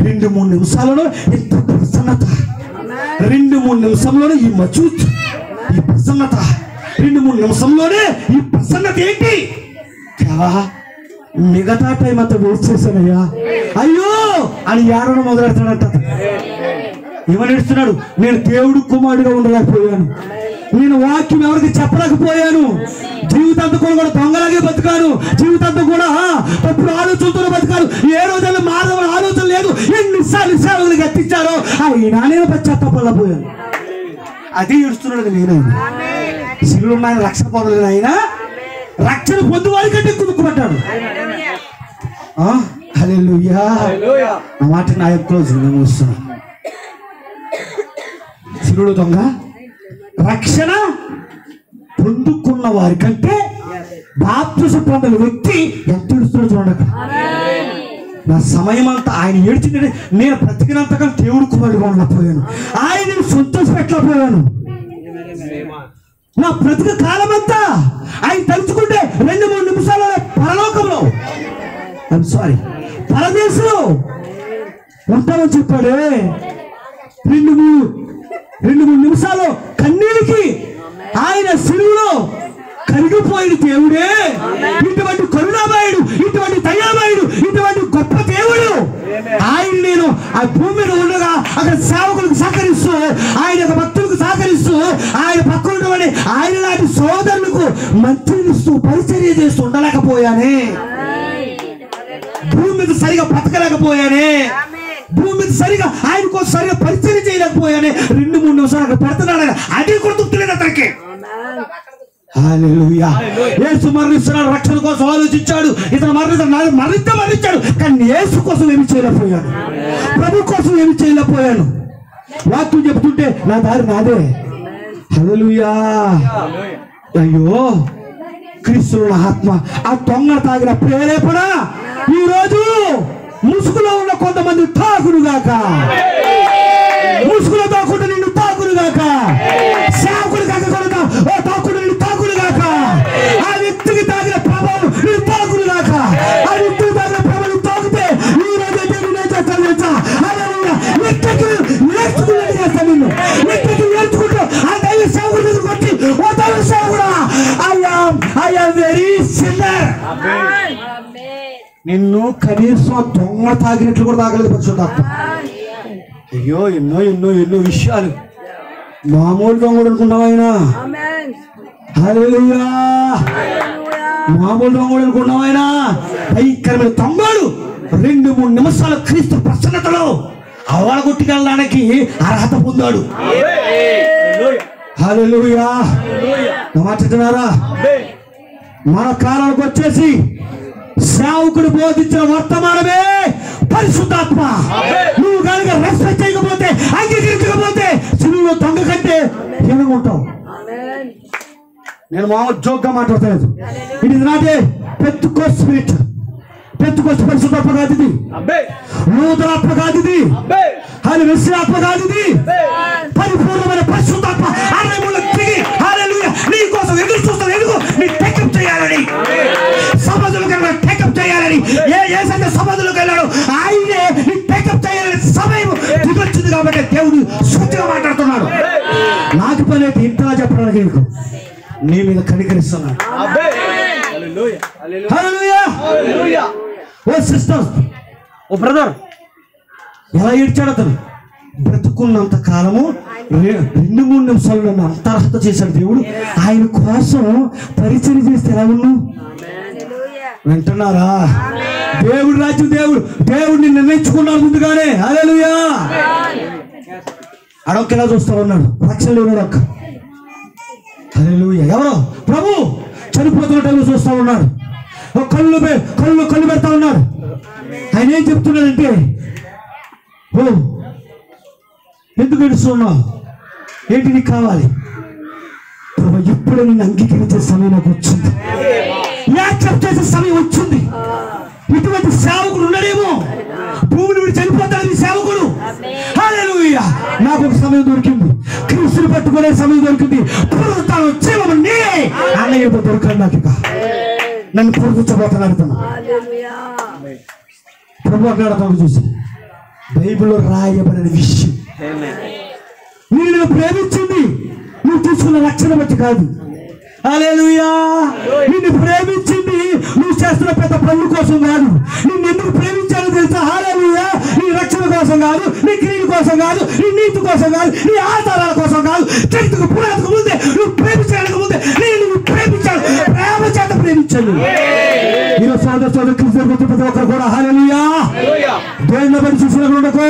A: 2-3 నిమిషాలలో ఇంత ప్రసన్నత, 2-3 నిమిషంలోనే ఈ మజూత్, ఈ ప్రసన్నత, 2-3 నిమిషంలోనే ఈ ప్రసన్నత ఏంటి? మిగతా టైం అంతా వేస్ట్ చేశానయ్యా అయ్యో అని ఏడవడం మొదలెడతాడంట. ఏమని ఏడుస్తున్నాడు? నేను దేవుడు కుమారుడిగా ఉండలేకపోయాను, నేను వాక్యం ఎవరికి చెప్పలేకపోయాను, జీవితాంతం కూడా దొంగలాగే బతికాను, జీవితాంతం కూడా తప్పుడు ఆలోచనతో బతికాను, ఏ రోజైనా మానవ ఆలోచన లేదు, ఎన్నిసార్లు సేవలు గట్టించారో అయినా నేను పశ్చాత్తాపడలేకపోయాను. అది ఏడుస్తున్నాడు. నేను శిలువ ఆయన రక్షణ పొందలేదు, ఆయన రక్షణ పొందువారి కంటే కుదుక్కుపడ్డాడు. హల్లెలూయా. ఆ మాట నా క్లోజ్ నేను వస్తున్నా. శిలువ దొంగ రక్షణ పొందుకున్న వారి కంటే బాప్తిసం పొందిన వ్యక్తి ఎంత ఏడుస్తున్నాడు చూడండి. నా సమయం అంతా ఆయన ఏడ్చింది. నేను బ్రతికినంతగా దేవుడు కుమారుడుగా ఉండకపోయాను, ఆయన సంతోష పెట్టలేకపోయాను. నా బ్రతిక కాలం అంతా ఆయన తలుచుకుంటే 2-3 నిమిషాల పరలోకంలో పరదేశంలో ఉంటామని చెప్పాడే. 2-3 నిమిషాలు కన్నీటికి ఆయన శిలువలో కరిగిపోయిన దేవుడే. ఇటువంటి కరుణామయుడు, ఇటువంటి దయామయుడు, ఇటువంటి గొప్ప దేవుడు ఆయన నేను ఆ భూమి మీద ఉండగా అక్కడ సేవకులకు సహకరిస్తూ, ఆయన యొక్క భక్తులకు సహకరిస్తూ, ఆయన పక్కన ఉండమని ఆయన లాంటి సోదరులకు మంత్రిస్తూ పరిచర్య చేస్తూ ఉండలేకపోయానే. భూమి మీద సరిగా బ్రతకలేకపోయానే. భూమి మీద సరిగా ఆయన కోసం సరిగా పరిచర్య చేయలేకపోయానే. 2-3 నిమిషాలు అక్కడ పెడుతున్నాడు. అది కూడా తృప్తిలేదు అతనికి. హల్లెలూయా. యేసు మరణిస్తున్నాడు, రక్షణ కోసం ఆలోచించాడు. ఇతను మరణించాడు, కానీ యేసు కోసం ఏమి చేయలేకపోయాడు, ప్రభు కోసం ఏమి చేయలేకపోయాను. వాక్యం చెప్తుంటే నా దారి నాదే. హల్లెలూయా. అయ్యో క్రీస్తుల ఆత్మ ఆ దొంగ తాగిన ప్రేరేపణ ఈ రోజు ముసుగులో ఉన్న కొంతమంది తాకుడుగాక, ముసుగులో తాకుండా నిన్ను తాకుడుగాక, సేవకుడు కాకుండా ఓ తాకుడు నిన్ను తాకుడుగాక, ఆ వ్యక్తికి తాగిన ప్రభావం నిన్ను తాకుడుగాక, ఆ వ్యక్తికి తాగిన ప్రభావం తాకితే ఈ రోజు నేను చేస్తాను తెలుసా? వ్యక్తికి నేర్చుకున్నట్టు చేస్తాను. నిన్ను వ్యక్తికి నేర్చుకుంటూ ఆ దైవ సేవకుడు దగ్గరకు వచ్చి ఓ దైవ సేవకుడా ఐ యామ్ వెరీ సిన్నర్. నిన్ను కనీసం దొంగ తాగినట్లు కూడా తాగలేదు పరిశుద్ధాత్మ. అయ్యో ఎన్నో ఎన్నో ఎన్నో విషయాలు. మామూలు దొంగడు అనుకున్నావు ఆయన. హల్లెలూయా. మామూలు దొంగడు అనుకున్నావు ఆయన. భయంకరమైన దొంగడు 2-3 నిమిషాల క్రీస్తు ప్రసన్నతలో అవలగొట్టుకెళ్ళడానికి అర్హత పొందాడు. హల్లెలూయా. మాట్లాడుతున్నారా? మన కాలానికి వచ్చేసి సేవకుడు బోధించిన వర్తమానమే పరిశుద్ధాత్మ. నువ్వు కనుక రెస్పెక్ట్ చేయకపోతే, అంగీకరించకపోతే సిలువలో దొంగ కంటే హీనంగా ఉంటావు. నేను మామూలు జోక్గా మాట్లాడలేదు. It is not a Pentecost spirit. Pentecost పరిశుద్ధాత్మ కాదు ఇది, నూతనాత్మ కాదు ఇది, అది విశ్వాత్మ కాదు ఇది, పరిపూర్ణమైన పరిశుద్ధాత్మ. నీ కోసం ఎదురు చూస్తాను. ఎందుకు? నీ టేకప్ చేయాలని, సమాధులకు వెళ్ళాడు, టేకప్ చేయాలని. ఏ సంత సమాధులకు వెళ్ళాడు, ఆయనే నీ టేకప్ చేయాలని సమయం దిగొచ్చింది. కాబట్టి దేవుడు సూటిగా మాట్లాడుతున్నాడు. నాకు పని అయితే ఇంతలా చెప్పడానికి నీకు నీ మీద కనికరిస్తున్నాడు. ఓ సిస్టర్, ఓ బ్రదర్, ఎలా ఏడ్చాడు అతను? బ్రతుకున్నంత కాలము 2-3 నిమిషాలు నన్ను అంతర్హత చేశాడు దేవుడు. ఆయన కోసం పరిచయం చేస్తే ఎలా ఉన్నావు? వింటున్నారా? దేవుడు రాజ్యం, దేవుడిని నిర్ణయించుకున్నాడు ముందుగానే. హల్లెలూయా. అడొక్కెలా చూస్తా ఉన్నాడు, రక్షణ లేనాడు అక్క. హల్లెలూయా. ఎవరో ప్రభు చనిపోతున్న టైంలో చూస్తా ఉన్నాడు. కళ్ళు పెడతా ఉన్నాడు. ఆయన ఏం చెప్తున్నాడంటే, ఓ ఎందుకు ఏడుస్తున్నావు? ఏంటి నీకు కావాలి? ప్రభు ఇప్పుడు నేను అంగీకరించే సమయం నాకు వచ్చింది, యాక్సెప్ట్ చేసే సమయం వచ్చింది. ఇటువంటి సేవకుడు ఉన్నాడేమో, భూమిని విడి చనిపోతాడు ఈ సేవకుడు. హల్లెలూయా. నాకు ఒక సమయం దొరికింది, క్రీస్తుని పట్టుకునే సమయం దొరికింది. పునరుత్థానం జీవము నేనే అన్నయ్య దొరకాడు. నాకు ఇక నన్ను పునరుద్ధరించబోతున్నాడు తను. ప్రభు అన్నాడు చూసి, బైబిల్లో రాయబడిన విషయం, నేను ప్రేమించింది నువ్వు తీసుకున్న రక్షణ బట్టి కాదు. హల్లెలూయా. నిన్ను ప్రేమించింది నువ్వు చేస్తున్న పెద్ద పనుల కోసం కాదు. నిన్ను ఎందుకు ప్రేమించాలో తెలుసా? హల్లెలూయా. నీ రక్షణ కోసం కాదు, నీ క్రియల కోసం కాదు, నీ నీతి కోసం కాదు, నీ ఆచారాల కోసం కాదు. చరిత్రకు పునాదికి ముందే, నువ్వు ప్రేమించడానికి ముందే నేను ప్రేమించాను, ప్రేమ చేత ప్రేమించాను. ఈరోజు సోదరు క్రీస్తు ప్రతి ఒక్కరు కూడా హల్లెలూయా దేవుని బట్టి చూసినకు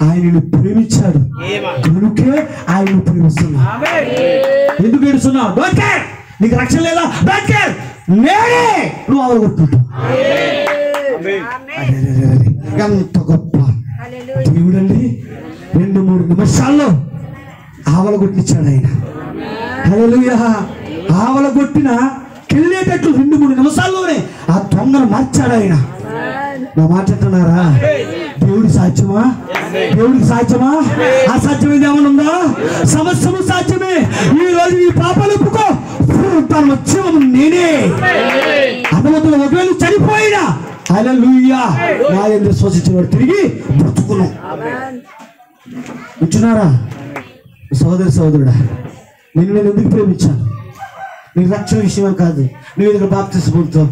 A: ఆయనను ప్రేమించాడు కనుకే ఆయనను ప్రేమిస్తున్నా. ఎందుకు ఏడుస్తున్నావు? Don't care. నీకు రక్షణ లేదా? Don't care. నేనే నువ్వు అవగొట్టుకుంటావు. ఎంత గొప్ప దేవుడండి. 2-3 నిమిషాల్లో ఆవలగొట్టించాడు ఆయన. హల్లెలూయా. ఆవలగొట్టిన కెళ్ళేటట్లు 2-3 నిమిషాల్లోనే ఆ దొంగను మార్చాడు ఆయన. నా మాట అంటున్నారా? దేవుడి సాధ్యమా? దేవుడికి సాధ్యమా? అసాధ్యమైంది ఏమైనా ఉందా? సమస్తము సాధ్యమే. ఈ రోజు ఈ పాపాలు ఒప్పుకో, పునరుత్థానం జీవము నేనే. అర్థమవుతున్న ఒకవేళ చనిపోయినా హల్లెలూయా నా యందు విశ్వసించిన వాడు తిరిగి బ్రతుకును. ఉంచున్నారా? సోదరుడా, నేను ఎందుకు ప్రేమించాను? నీ రక్షణ విషయం కాదు. నువ్వు దగ్గర బాప్తిసం పొందుతావు,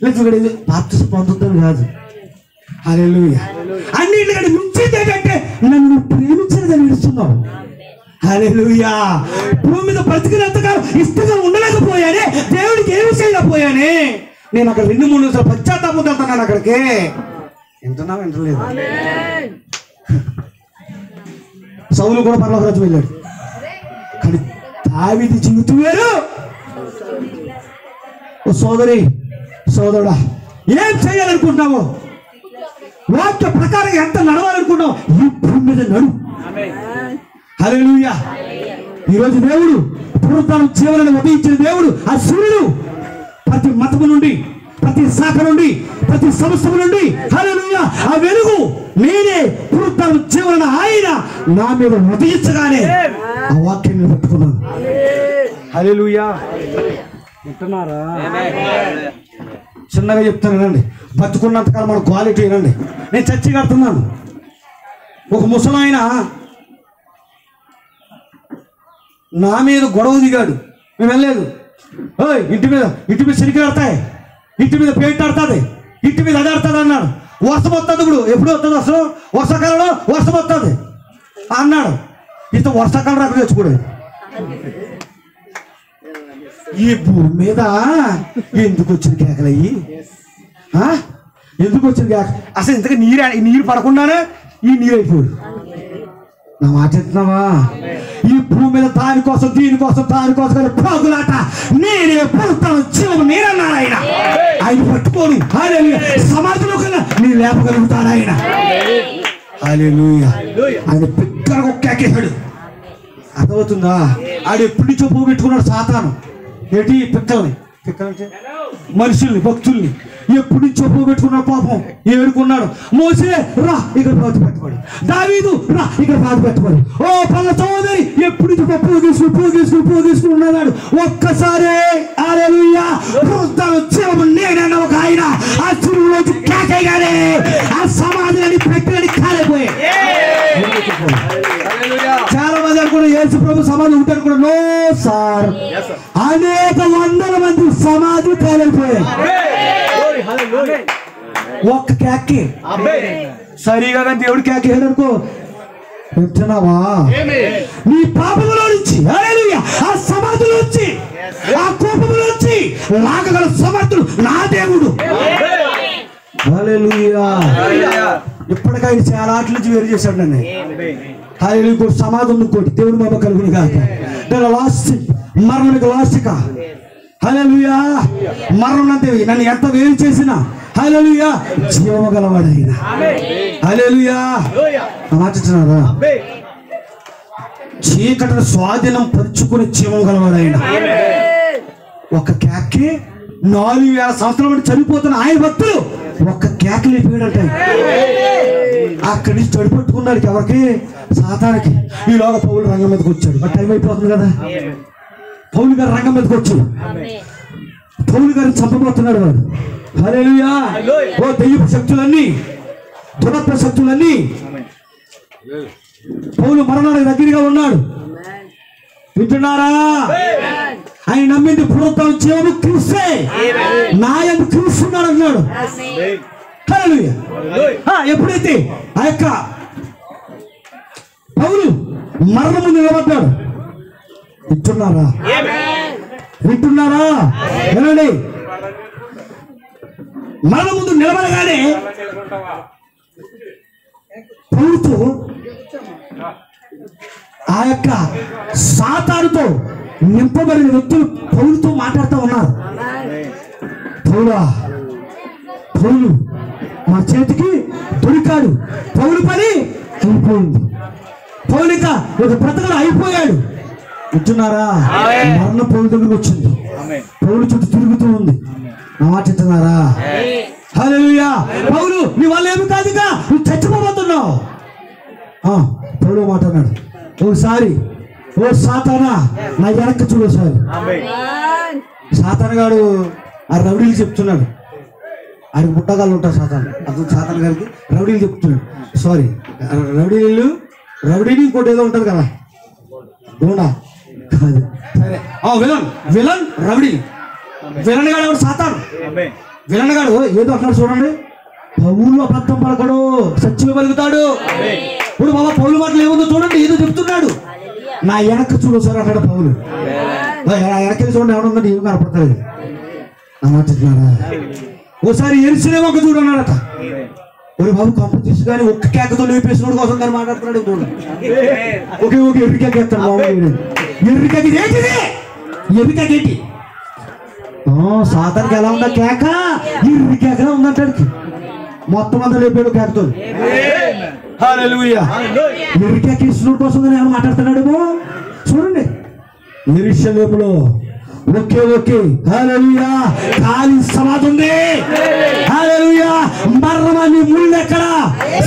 A: లేదా బాప్తిసం పొందుతాను కాదు. హల్లెలూయా. అన్నిటికంటే మించింది ఏంటంటే నన్ను ప్రేమించలేదని ఏడుస్తున్నావు. హల్లెలూయా. భూమి మీద బ్రతికినంతకాలం ఇష్టంగా ఉండలేకపోయానే, దేవుడికి ఏమి చేయలేకపోయానే. నేను అక్కడ 2-3 నిమిషాలు పశ్చాత్తాపం వెళ్తున్నాను. అక్కడికి వింటున్నావు? వింటలేదు. సౌలు కూడా పరలోక రాజ్యం వెళ్ళాడు. కానీ దావీదు జీవితం వేరు. ఓ సోదరుడా, ఏం చేయాలనుకుంటున్నావు? వాక్య ప్రకారం ఎంత నడవాలనుకుంటున్నావు? ఈ భూమి మీద నడు. హల్లెలూయా. ఈరోజు దేవుడు పునరుత్థానం జీవనాన్ని ఉదయించిన దేవుడు. ఆ సూర్యుడు ప్రతి మతము నుండి, ప్రతి శాఖ నుండి, ప్రతి సంస్థ నుండి, హల్లెలూయా, ఆ వెలుగు నేనే. పునరుత్థానం జీవనాన్ని ఆయన నా మీద ఉదయించగానే ఆ వాక్యాన్ని పట్టుకున్నాను. హల్లెలూయా. వింటున్నారా? చిన్నగా చెప్తాను వినండి. బతుకున్నంతకాలం మన క్వాలిటీ వినండి. నేను చర్చి కడుతున్నాను. ఒక ముసలాయన నా మీద గొడవ దిగాడు. మేము వెళ్ళలేదు. ఓయ్ ఇంటి మీద సిరికలు ఆడతాయి, ఇంటి మీద పెయింట్ ఆడుతుంది, ఇంటి మీద అది ఆడుతుంది అన్నాడు. వర్షం వస్తుంది. ఇప్పుడు ఎప్పుడు వస్తుంది? అసలు వర్షాకాలంలో వర్షం వస్తుంది అన్నాడు. ఇంత వర్షాకాలం రాకుండా తెచ్చుకోడు. ఈ భూమి మీద ఎందుకు వచ్చింది కేకలయ్యి? ఎందుకు వచ్చింది కేక? అసలు ఇంతగా నీరు పడకుండానే ఈ నీరు అయిపోయాడు. నా మాట చెప్తున్నావా? ఈ భూమి మీద దానికోసం దీనికోసం దానికోసం పోగులాట, నేనే పుడతాను జీవం నేనన్నాడు ఆయన. ఆయన పట్టుకోడు. హల్లెలూయా. సమాధిలో కన్నా నీ లేపగలుగుతాడు ఆయన. హల్లెలూయా. ఆయన బిగ్గరగా ఒక కేకేశాడు. అర్థమవుతుందా? ఆడు ఎప్పటి నుంచో పోగొట్టుకున్నాడు సాతాను. ఏంటి పిక్కల్ని మనుషుల్ని భక్తుల్ని ఎప్పటి నుంచో పోగొట్టుకున్నాడు. పాపం ఏడుకున్నాడు. మోసే రా ఇక్కడ పాతి పెట్టబడి, దావీదు రా ఇక్కడ పాతి పెట్టబడి, ఓ పల్ల సోదరి ఎప్పటి నుంచి పోగేసుకుని ఉన్నాడు. ఒక్కసారి హల్లెలూయా జీవం నేనన్న ఒక ఆయన ఆ చెరువులోంచి కేకగానే ఆ సమాధిని పెట్టని కాలేపోయాయి. చాలా మంది అనుకున్న యేసు ప్రభు సమాధి ఉంటారు కూడా. నో సార్, అనేక వందల మంది సమాధి కాలేపోయాయి. ఒక్క కేకే సరిగా దేవుడు కేకేడు అనుకో, వింటున్నావా? నీ పాపములో నుంచి హల్లెలూయా ఆ సమాధిలో నుంచి ఆ కోపములో నుంచి లాగగల సమర్థుడు నా దేవుడు. హల్లెలూయా. ఇప్పటికైనా చాలా ఆటల నుంచి వేరు చేశాడు నన్ను. హల్లెలూయా. ఇంకోటి సమాధం, ఇంకోటి దేవుడు మమ్మ కలుగును గాక. లాస్ట్ మరణానికి లాస్ట్క హల్లెలూయా. మరణం అంటే నన్ను ఎంత వేరు చేసినా హల్లెలూయా జీవము గలవాడు ఆయన. హల్లెలూయా. మార్చుతున్నారా? చీకటిని స్వాధీనం పరుచుకుని జీవం గలవాడు ఆయన. ఒక కేకే 4000 సంవత్సరాల నుండి చనిపోతున్న ఆయన భక్తులు ఒక్క కేకలు అయిపోయాడంటే అక్కడి నుంచి చడిపట్టుకున్నాడు. ఎవరికి? సాతానికి. ఈలోగా పౌలు రంగం మీదకి వచ్చాడు. బట్ టైం అయిపోతుంది కదా. పౌలు గారు రంగం మీదకి వచ్చాడు. పౌలు గారిని చంపబోతున్నాడు వాడు. హల్లెలూయా. ఓ దెయ్యపు శక్తులన్నీ, దురత్వ శక్తులన్నీ, పౌలు మరణానికి దగ్గరగా ఉన్నాడు. వింటున్నారా? ఆయన నమ్మింది పునరుత్థానం జీవము క్రీస్తే, నా యందు క్రీస్తు ఉన్నాడు అన్నాడు. హల్లెలూయా. ఎప్పుడైతే ఆ యొక్క పౌలు మరణము నిలబడ్డాడు. వింటున్నారా? వింటున్నారా? వినండి. మరణం ముందు నిలబడగానే పౌలుతో ఆ యొక్క సాతానుతో నింపబడిన వ్యక్తులు పౌలుతో మాట్లాడుతూ ఉన్నారు. పౌలు మా చేతికి దొరికాడు. పౌలు పని అయిపోయింది. పౌలు ఇక ఒక బ్రతకలు అయిపోయాడు. వింటున్నారా? మరణ పౌలు దగ్గరకు వచ్చింది. పౌలు చుట్టూ తిరుగుతూ ఉంది. మాట్లాడుతున్నారా? హల్లెలూయా. పౌలు నీ వల్ల ఏమి కాదుగా, నువ్వు చచ్చిపోబోతున్నావు. పౌలు మాట్లాడాడు. ఒకసారి ఓ సాతానా నా వెనక్కి చూడు. ఒకసారి సాతాన్ గారు ఆ రౌడీలు చెప్తున్నాడు. ఆయనకు ముట్టగాళ్ళు ఉంటారు సాతాన్. అతను సాతాన్ గారికి రౌడీలు చెప్తున్నాడు. సారీ, రౌడీని ఇంకోటి ఏదో ఉంటుంది కదా, గోండా కాదు. సరే, విలన్ రౌడీ. విలన్ గాడు ఎవరు? సాతాన్. విలన్ గాడు ఏదో అంటున్నాడు చూడండి. పౌలు అబద్ధం పలకడు, సత్యమే పలుకుతాడు. ఇప్పుడు బాబా పౌలు మాటలు ఏముందో చూడండి. ఏదో చెప్తున్నాడు. నా వెనక్కి చూడు సార్ అంటాడు పౌలు. వెనక్కి చూడండి, ఎవడుందంటే ఏమి కనపడతాడు. నా మాట చెప్తున్నారా? ఓసారి ఎరిసినేమో ఒక చూడు అన్నాడట. ఒరే బాబు కంప తీసి కానీ ఒక్క కేకతో లేపేసినోడు కోసం కానీ మాట్లాడుతున్నాడు. ఓకే ఎర్రి కేక ఎత్తాడు బాబు. ఎర్రి కేక ఏంటిది? ఎర్రి కేక ఏంటి? సాతానికి ఎలా ఉందా కేక? ఎర్రి కేకలా ఉందంటాడికి. మొత్తం అంతా లేపాడు కేకతో. హల్లెలూయా. ఎర్రి కేక ఇస్తున్న కోసం కానీ ఏమైనా మాట్లాడుతున్నాడేమో చూడండి. యెరూషలేములో ఒకే హల్లెలూయా ఖాళీ సమాధి ఉంది. హల్లెలూయా. మరణాన్ని ముళ్ళు ఎక్కడ,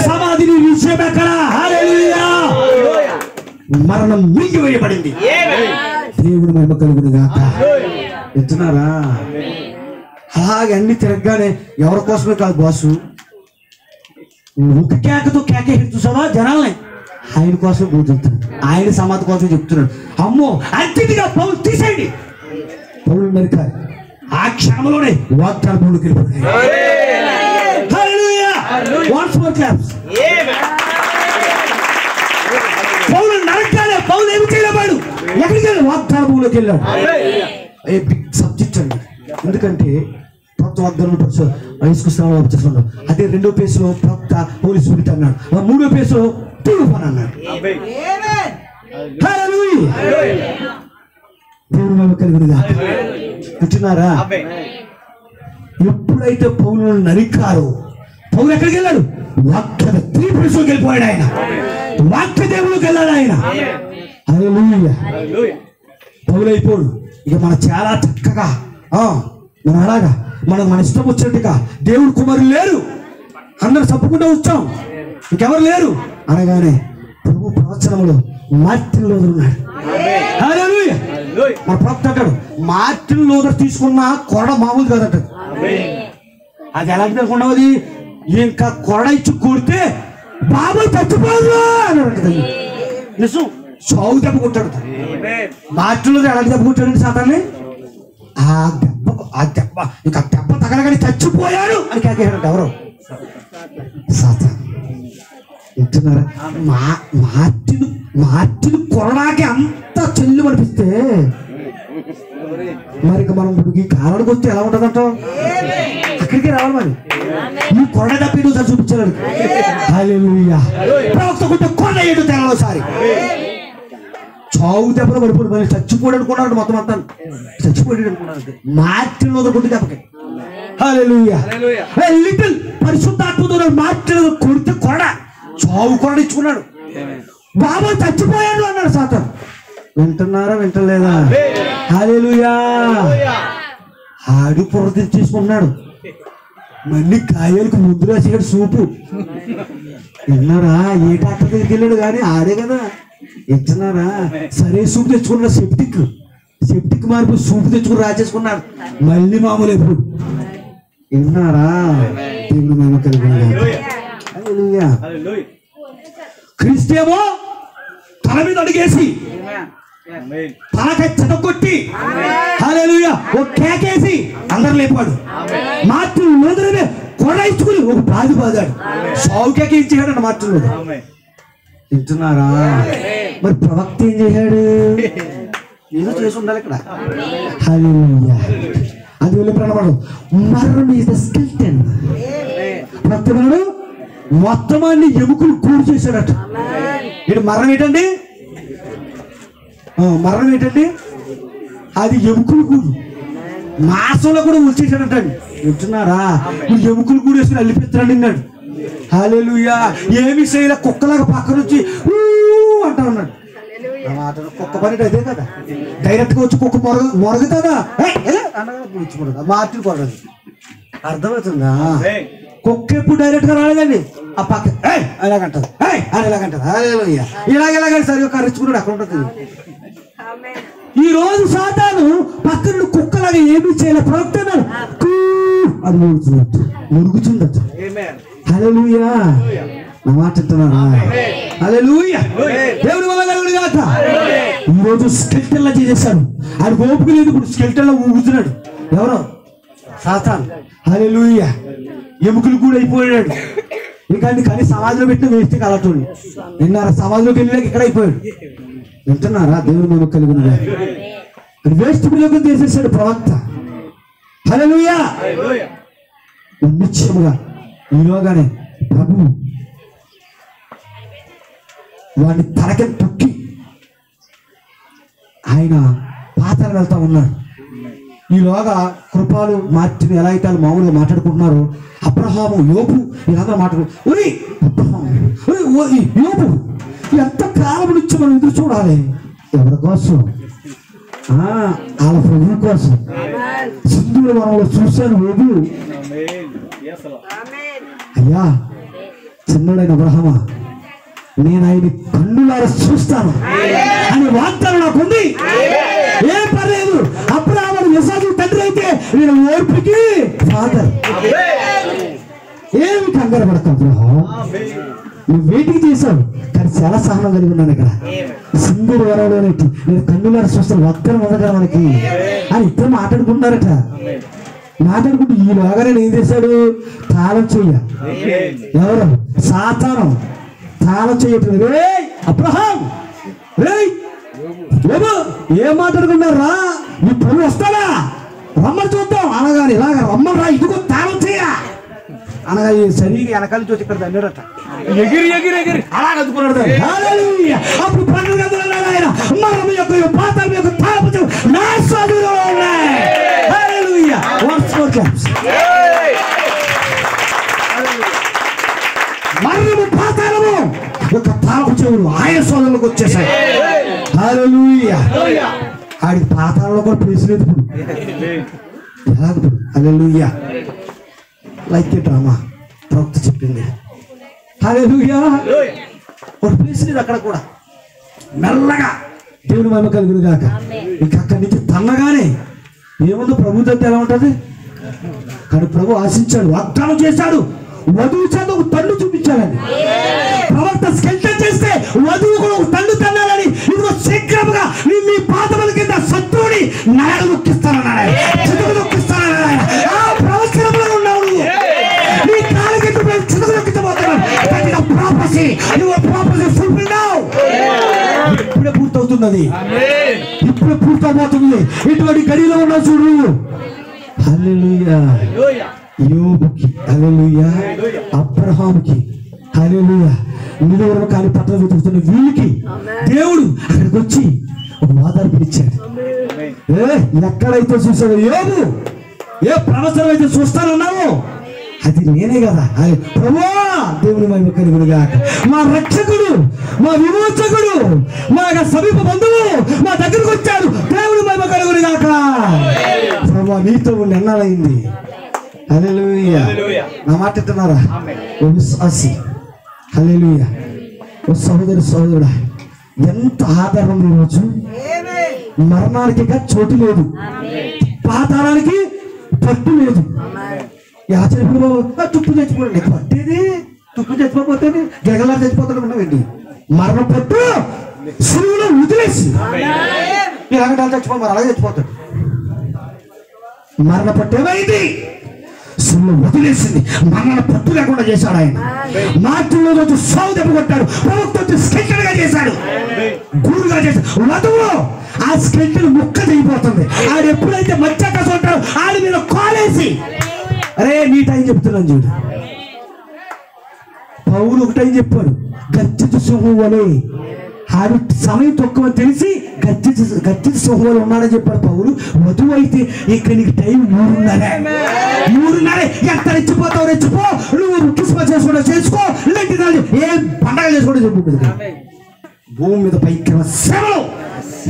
A: సమాధిని విషయం ఎక్కడ? హల్లెలూయా. మరణం మింగివేయబడింది. దేవుని మహిమ కలుగును గాక. ఎత్తున్నారా? అలాగే అన్ని తిరగగానే ఎవరి కోసమే కాదు బాసు, ఒక కేకతో కేక చూసావా జనాల్ని? ఆయన కోసం కూర్చుంటాడు. ఆయన సమాధి కోసం చెప్తున్నాడు. అమ్మో అతిథిగా పౌలు తీసేయండి. పౌలు మెరిక ఆ క్షణంలోనే వాగ్దాన భూమికి వెళ్ళిపోయింది. పౌలు నరకాలే. పౌలు ఏమి చేయలేవాడు? ఎక్కడికి వెళ్ళి వాగ్దాన భూమిలోకి వెళ్ళాడు. ఏ బిగ్ సబ్జెక్ట్ అండి. ఎందుకంటే ప్రొక్త వాగ్దానం తీసుకున్నాడు. అదే రెండో పేసులో ప్రొక్త పోలీసు అన్నాడు. మూడో పేసులో తూడు పని అన్నాడు. హల్లెలూయా. దేవుని మహిమ కలుగునుగా. వింటున్నారా? ఎప్పుడైతే పౌలును నరికారో పౌలు ఎక్కడికి వెళ్ళాడు? వాక్య తీర్పులోకి వెళ్ళిపోయాడు. ఆయన వాక్య దేవుడికి వెళ్ళాడు. ఆయన హల్లెలూయా. పౌలు అయిపోడు. ఇక మనం చాలా చక్కగా మనం అలాగా మన ఇష్టం వచ్చినట్టుగా దేవుడు కుమారులు లేరు, అందరూ చెప్పుకుంటూ వచ్చాం, ఇంకెవరు లేరు అనగానే ప్రభు ప్రవచనములో మార్టిన్ లూథర్ ఉన్నాడు. హల్లెలూయా. మన ప్రవక్త అంటాడు మార్టిన్ లూథర్ తీసుకున్న కొరడ మామూలు కాదంట. అది ఎలాంటి అనుకున్నావు? అది ఇంకా కొరడ ఇచ్చి కొడితే బాబు చచ్చిపోదు అన్నాడు. నిజం. చావు దెబ్బ కొట్టాడు. మార్టిన్ లూథర్ ఎలాంటి దెబ్బ కొట్టాడండి సాతాన్ని? ఆ దెబ్బ ఇంకా దెబ్బ తగలగానే చచ్చిపోయాడు అని కేకేశాడు. ఎవరు? సాతాన్. వింటున్నారా? మార్టిన్ కొరడాకి అంత చెల్లు అనిపిస్తే మరి ఇక మనం ఈ కాలానికి వస్తే ఎలా ఉంటుందంటావు? అక్కడికే రావాలి. మరి ఈ కొరడ తప్పి నువ్వు చూపించాడు. హల్లెలూయా. ప్రవక్త కొంచెం కొరడ ఏడు తెలలోసారి చావు దెబ్బలు పడిపోయి మళ్ళీ చచ్చిపోయాడు అనుకున్నాడు. మొత్తం అంతా చచ్చిపోయాడు అనుకున్నాడు. మార్టిన్ లూథర్ కొట్టి దెబ్బకి. హల్లెలూయా. లిటిల్ పరిశుద్ధాత్మతో మార్టిన్ లూథర్ కొడితే కొరడ చావు కొరడ ఇచ్చుకున్నాడు. బాబా చచ్చిపోయాడు అన్నాడు సాతాను. వింటున్నారా? వింటలేదా? హల్లెలూయా. ఆడు పొరది తీసుకున్నాడు. మళ్ళీ గాయాలకు ముందు రాసాడు సూపు. విన్నారా? ఏ డాక్టర్ దగ్గరికి వెళ్ళాడు కానీ ఆడే కదా. వింటున్నారా? సరే సూపు తెచ్చుకున్నాడు. సెప్టిక్ మార్పు సూపు తెచ్చుకుని రాసేసుకున్నాడు. మళ్ళీ మామూలు ఎప్పుడు. విన్నారా? దేవుని మహిమ కలుగునుగా. హల్లెలూయా. క్రీస్తేమో తల మీద అడిగేసి తలకై చెదకొట్టి హల్లెలూయా ఓ కేకేసి అందరు లేపాడు. మార్టిన్ లూథర్ కొరడ ఇచ్చుకుని ఒక బాధి బాదాడు. సావుకేకి ఇచ్చాడు మార్టిన్ లూథర్. వింటున్నారా? మరి ప్రవక్త ఏం చేశాడు? ఏదో చేసి ఉండాలి ఇక్కడ. హల్లెలూయా. అది వెళ్ళి ప్రణపడు. మరణం ఈజ్ ద స్కెల్టన్. ప్రతిమనుడు మొత్తం అన్ని ఎముకలు కూడి చేశాడట. ఇటు మరణం ఏంటండి? మరణం ఏంటండి? అది ఎముకలు కూడు మాసంలో కూడా ఉంచేసాడటండి. వింటున్నారా? ఎముకలు కూడి వేసుకుని అల్లిపెత్తాడు నిన్నాడు. హల్లెలూయా. ఏమి చేయలే, కుక్కలాగా పక్క నుంచి అంటా ఉన్నాడు. కుక్క పని అదే కదా. డైరెక్ట్ గా వచ్చి కుక్క మొరగుతుందా? మార్టిన్ కొరడదు. అర్థమవుతుందా? కుక్క ఎప్పుడు డైరెక్ట్ గా రాలేదండి. ఆ పక్క ఎలాగంటది అని ఎలాగంటది. హల్లెలూయా. ఇలాగెలాగంటే సరిగ్గా కర్రించుకున్నాడు. అక్కడ ఉంటుంది. ఈ రోజు సాతాను పక్కన కుక్కలాగా ఏమీ చేయలే. ప్రవక్త అది మురుగుతుందట. హల్లెలూయా. నా మాట అంటున్నారా? హల్లెలూయా. దేవుని వల్ల కలుగునుగాక. ఈ రోజు స్కెల్టన్ లా చేసేశాడు. ఆయన ఓపిక లేదు. ఇప్పుడు స్కెల్టన్ లో ఊగుతున్నాడు. ఎవరో? సాతాను. హల్లెలూయా. ఎముకలు కూడా అయిపోయాడు. ఇంకా కానీ సమాజంలో పెట్టిన వేస్తే కలటోండి. విన్నారా? సమాజంలోకి వెళ్ళాక ఇక్కడ అయిపోయాడు. వింటున్నారా? దేవుని మహిమ కలుగునుగాక. వేస్ట్ బిల్లుకు తీసేశాడు ప్రవక్త. హల్లెలూయా. నిశ్చయముగా ఈలోగానే ప్రభు వాడిని తలకి తొక్కి ఆయన పాతలు వెళ్తా ఉన్నాడు. ఈలోగా కృపాలు మార్టిన్ ఎలా అయితే మామూలుగా మాట్లాడుకుంటున్నారు. అబ్రహాము, యోబు వీళ్ళందరూ మాట్లాడుకుంటారు. యోబు ఎంత కాలం నుంచి మనం ఎదురు చూడాలి. ఎవరి కోసం? వాళ్ళ ప్రభు కోసం. సింధూర వనంలో చూశాను యోబు. అయ్యా చిన్నడైన అబ్రహామా, నేను ఆయన కన్నులారా చూస్తాను అని వాగ్దానం నాకుంది. ఏం పర్లేదు. అబ్రహాము ఇస్సాకు తండ్రి అయితే నేను ఓర్పుకి ఫాదర్. ఏమి కంగారు పడతావు అబ్రహాం? నువ్వు వేటికి చేశావు కానీ చాలా సహనం కలిగి ఉన్నాను. ఇక్కడ సింధూర వనంలో నేను కన్నులారా చూస్తాను వాగ్దానం ఉంది కదా మనకి అని ఇద్దరు మాట్లాడుకుంటున్నారట. మాట్లాడుకుంటూ ఈలోగానే ఏం చేశాడు? తాళం చెయ్య. ఎవరు? సాతాను తాళం చేయటం. రే అబ్రహాం, రే ఏం మాట్లాడుకున్నారా? నీ ప్రభు వస్తాడా? రమ్మని చూద్దాం అనగానే ఇలాగ రమ్మని రా, ఇదిగో తాళం చెయ్య. అనగా సరిగా వెనకాల నుంచి వచ్చి ఇక్కడ దండాడట, ఎగిరి ఎగిరి ఎగిరి అలా అందుకున్నాడు. అప్పుడు పండుగ ఆయన మరణం యొక్క పాతాళం యొక్క తాళపు నా స్వాధీనంలో ఉన్నాయి. హల్లెలూయా. Once more claps. మరణము పాతాళము యొక్క తాళపు చెవులు ఆయన స్వాధీనంలోకి వచ్చేసాయి. హల్లెలూయా. ఆడికి పాతాళంలో కూడా ప్లేస్ లేదు ఇప్పుడు. ఎలాగప్పుడు హల్లెలూయా. లైక్ ఏ డ్రామా ప్రవక్త చెప్పింది. హల్లెలూయా. ఒక ప్లేస్ లేదు అక్కడ కూడా. మెల్లగా దేవుని మహిమ కలుగును గాక. ఇంకా అక్కడి నుంచి తన్నగానే ఏముందో ప్రభు దగ్గర ఎలా ఉంటుంది కానీ ప్రభు ఆశించాడు, వాగ్దానం చేశాడు, వధువు చేత ఒక తల్లు చూపించాలని. ప్రవక్త స్కెల్టన్ చేస్తే వధువు కూడా ఒక తల్లు తన్నాలని. ఇదిగో శీఘ్రముగా మీ పాదముల కింద శత్రువుని నాడు నొక్కిస్తానన్నాడు, చితుకు నొక్కిస్తానన్నాడు. ఆ ప్రవచనంలో ఉన్నావు నువ్వు. నీ కాలు కింద చితుకు నొక్కించబోతున్నావు. ఇప్పుడే పూర్తవుతున్నది, ఇప్పుడే పూర్తవబోతుంది. ఇటువంటి గడిలో ఉన్నావు చూడు. హల్లెలూయా. యోబుకి హల్లెలూయా, అబ్రహాముకి హల్లెలూయా, నిలువరం కాని పట్టణం వెతుకుతున్న వీళ్ళకి దేవుడు అక్కడికి వచ్చి ఒక ఓదార్పునిచ్చాడు. ఎక్కడైతే చూసాడో యోబు, ఏ ప్రవచనం అయితే చూస్తానన్నావు అది నేనే కదా. ప్రభువా దేవుని మహిమ కలుగును గాక. మా రక్షకుడు, మా విమోచకుడు, మా సమీప బంధువు మా దగ్గరకు వచ్చాడు. దేవుని మహిమ కలుగును గాక. ప్రభువా నీతో ఉండి ఎన్నాళ్ళయింది. హల్లెలూయా. నా మాట వింటున్నారా ఓ విశ్వాసి? హల్లెలూయా. ఓ సహోదరి సహోదరుడా, ఎంత ఆధారం ఈరోజు. మరణానికి చోటు లేదు, పాతాళానికి పట్టు లేదు. ఆశ్చర్యప్పుడు తుప్పు చచ్చిపోండి పట్టేది, తుప్పు చచ్చిపోతే జగలా చచ్చిపోతాడు ఉన్నావండి. మరణ పట్టు శివులో వదిలేసి ఇలాగ చచ్చిపో, మరి అలాగే చచ్చిపోతాడు. మరణ పట్టు ఏమైంది? శివులో వదిలేసింది. మరణ పట్టు లేకుండా చేశాడు ఆయన. మార్చులో రోజు సాగు దెబ్బ కొట్టాడు, ప్రవక్త స్కెల్టన్ గా చేశాడు, గూడుగా చేశాడు. వధువు ఆ స్కెల్టన్ ముక్క చేయిపోతుంది. ఆడు ఎప్పుడైతే మధ్యాకాశం ఉంటాడో ఆడి మీద కాలేసి, అరే నీ టైం చెప్తున్నాను చూడు. పౌలు ఒక టైం చెప్పాడు, గర్జించు సింహం వలె. ఆడు సమయం తక్కువ తెలిసి గర్జించు సింహం వలె ఉన్నాడని చెప్పాడు పౌలు. వధువు అయితే ఇక నీకు టైం 3:30. ఎంత రెచ్చిపోతావు రెచ్చిపో, నువ్వు క్రిస్మస్ చేసుకోవడం చేసుకో, ఇలాంటి ఏం పండగ చేసుకోవడం చెప్పుకుంటుంది. భూమి మీద పైకి శ్రమలు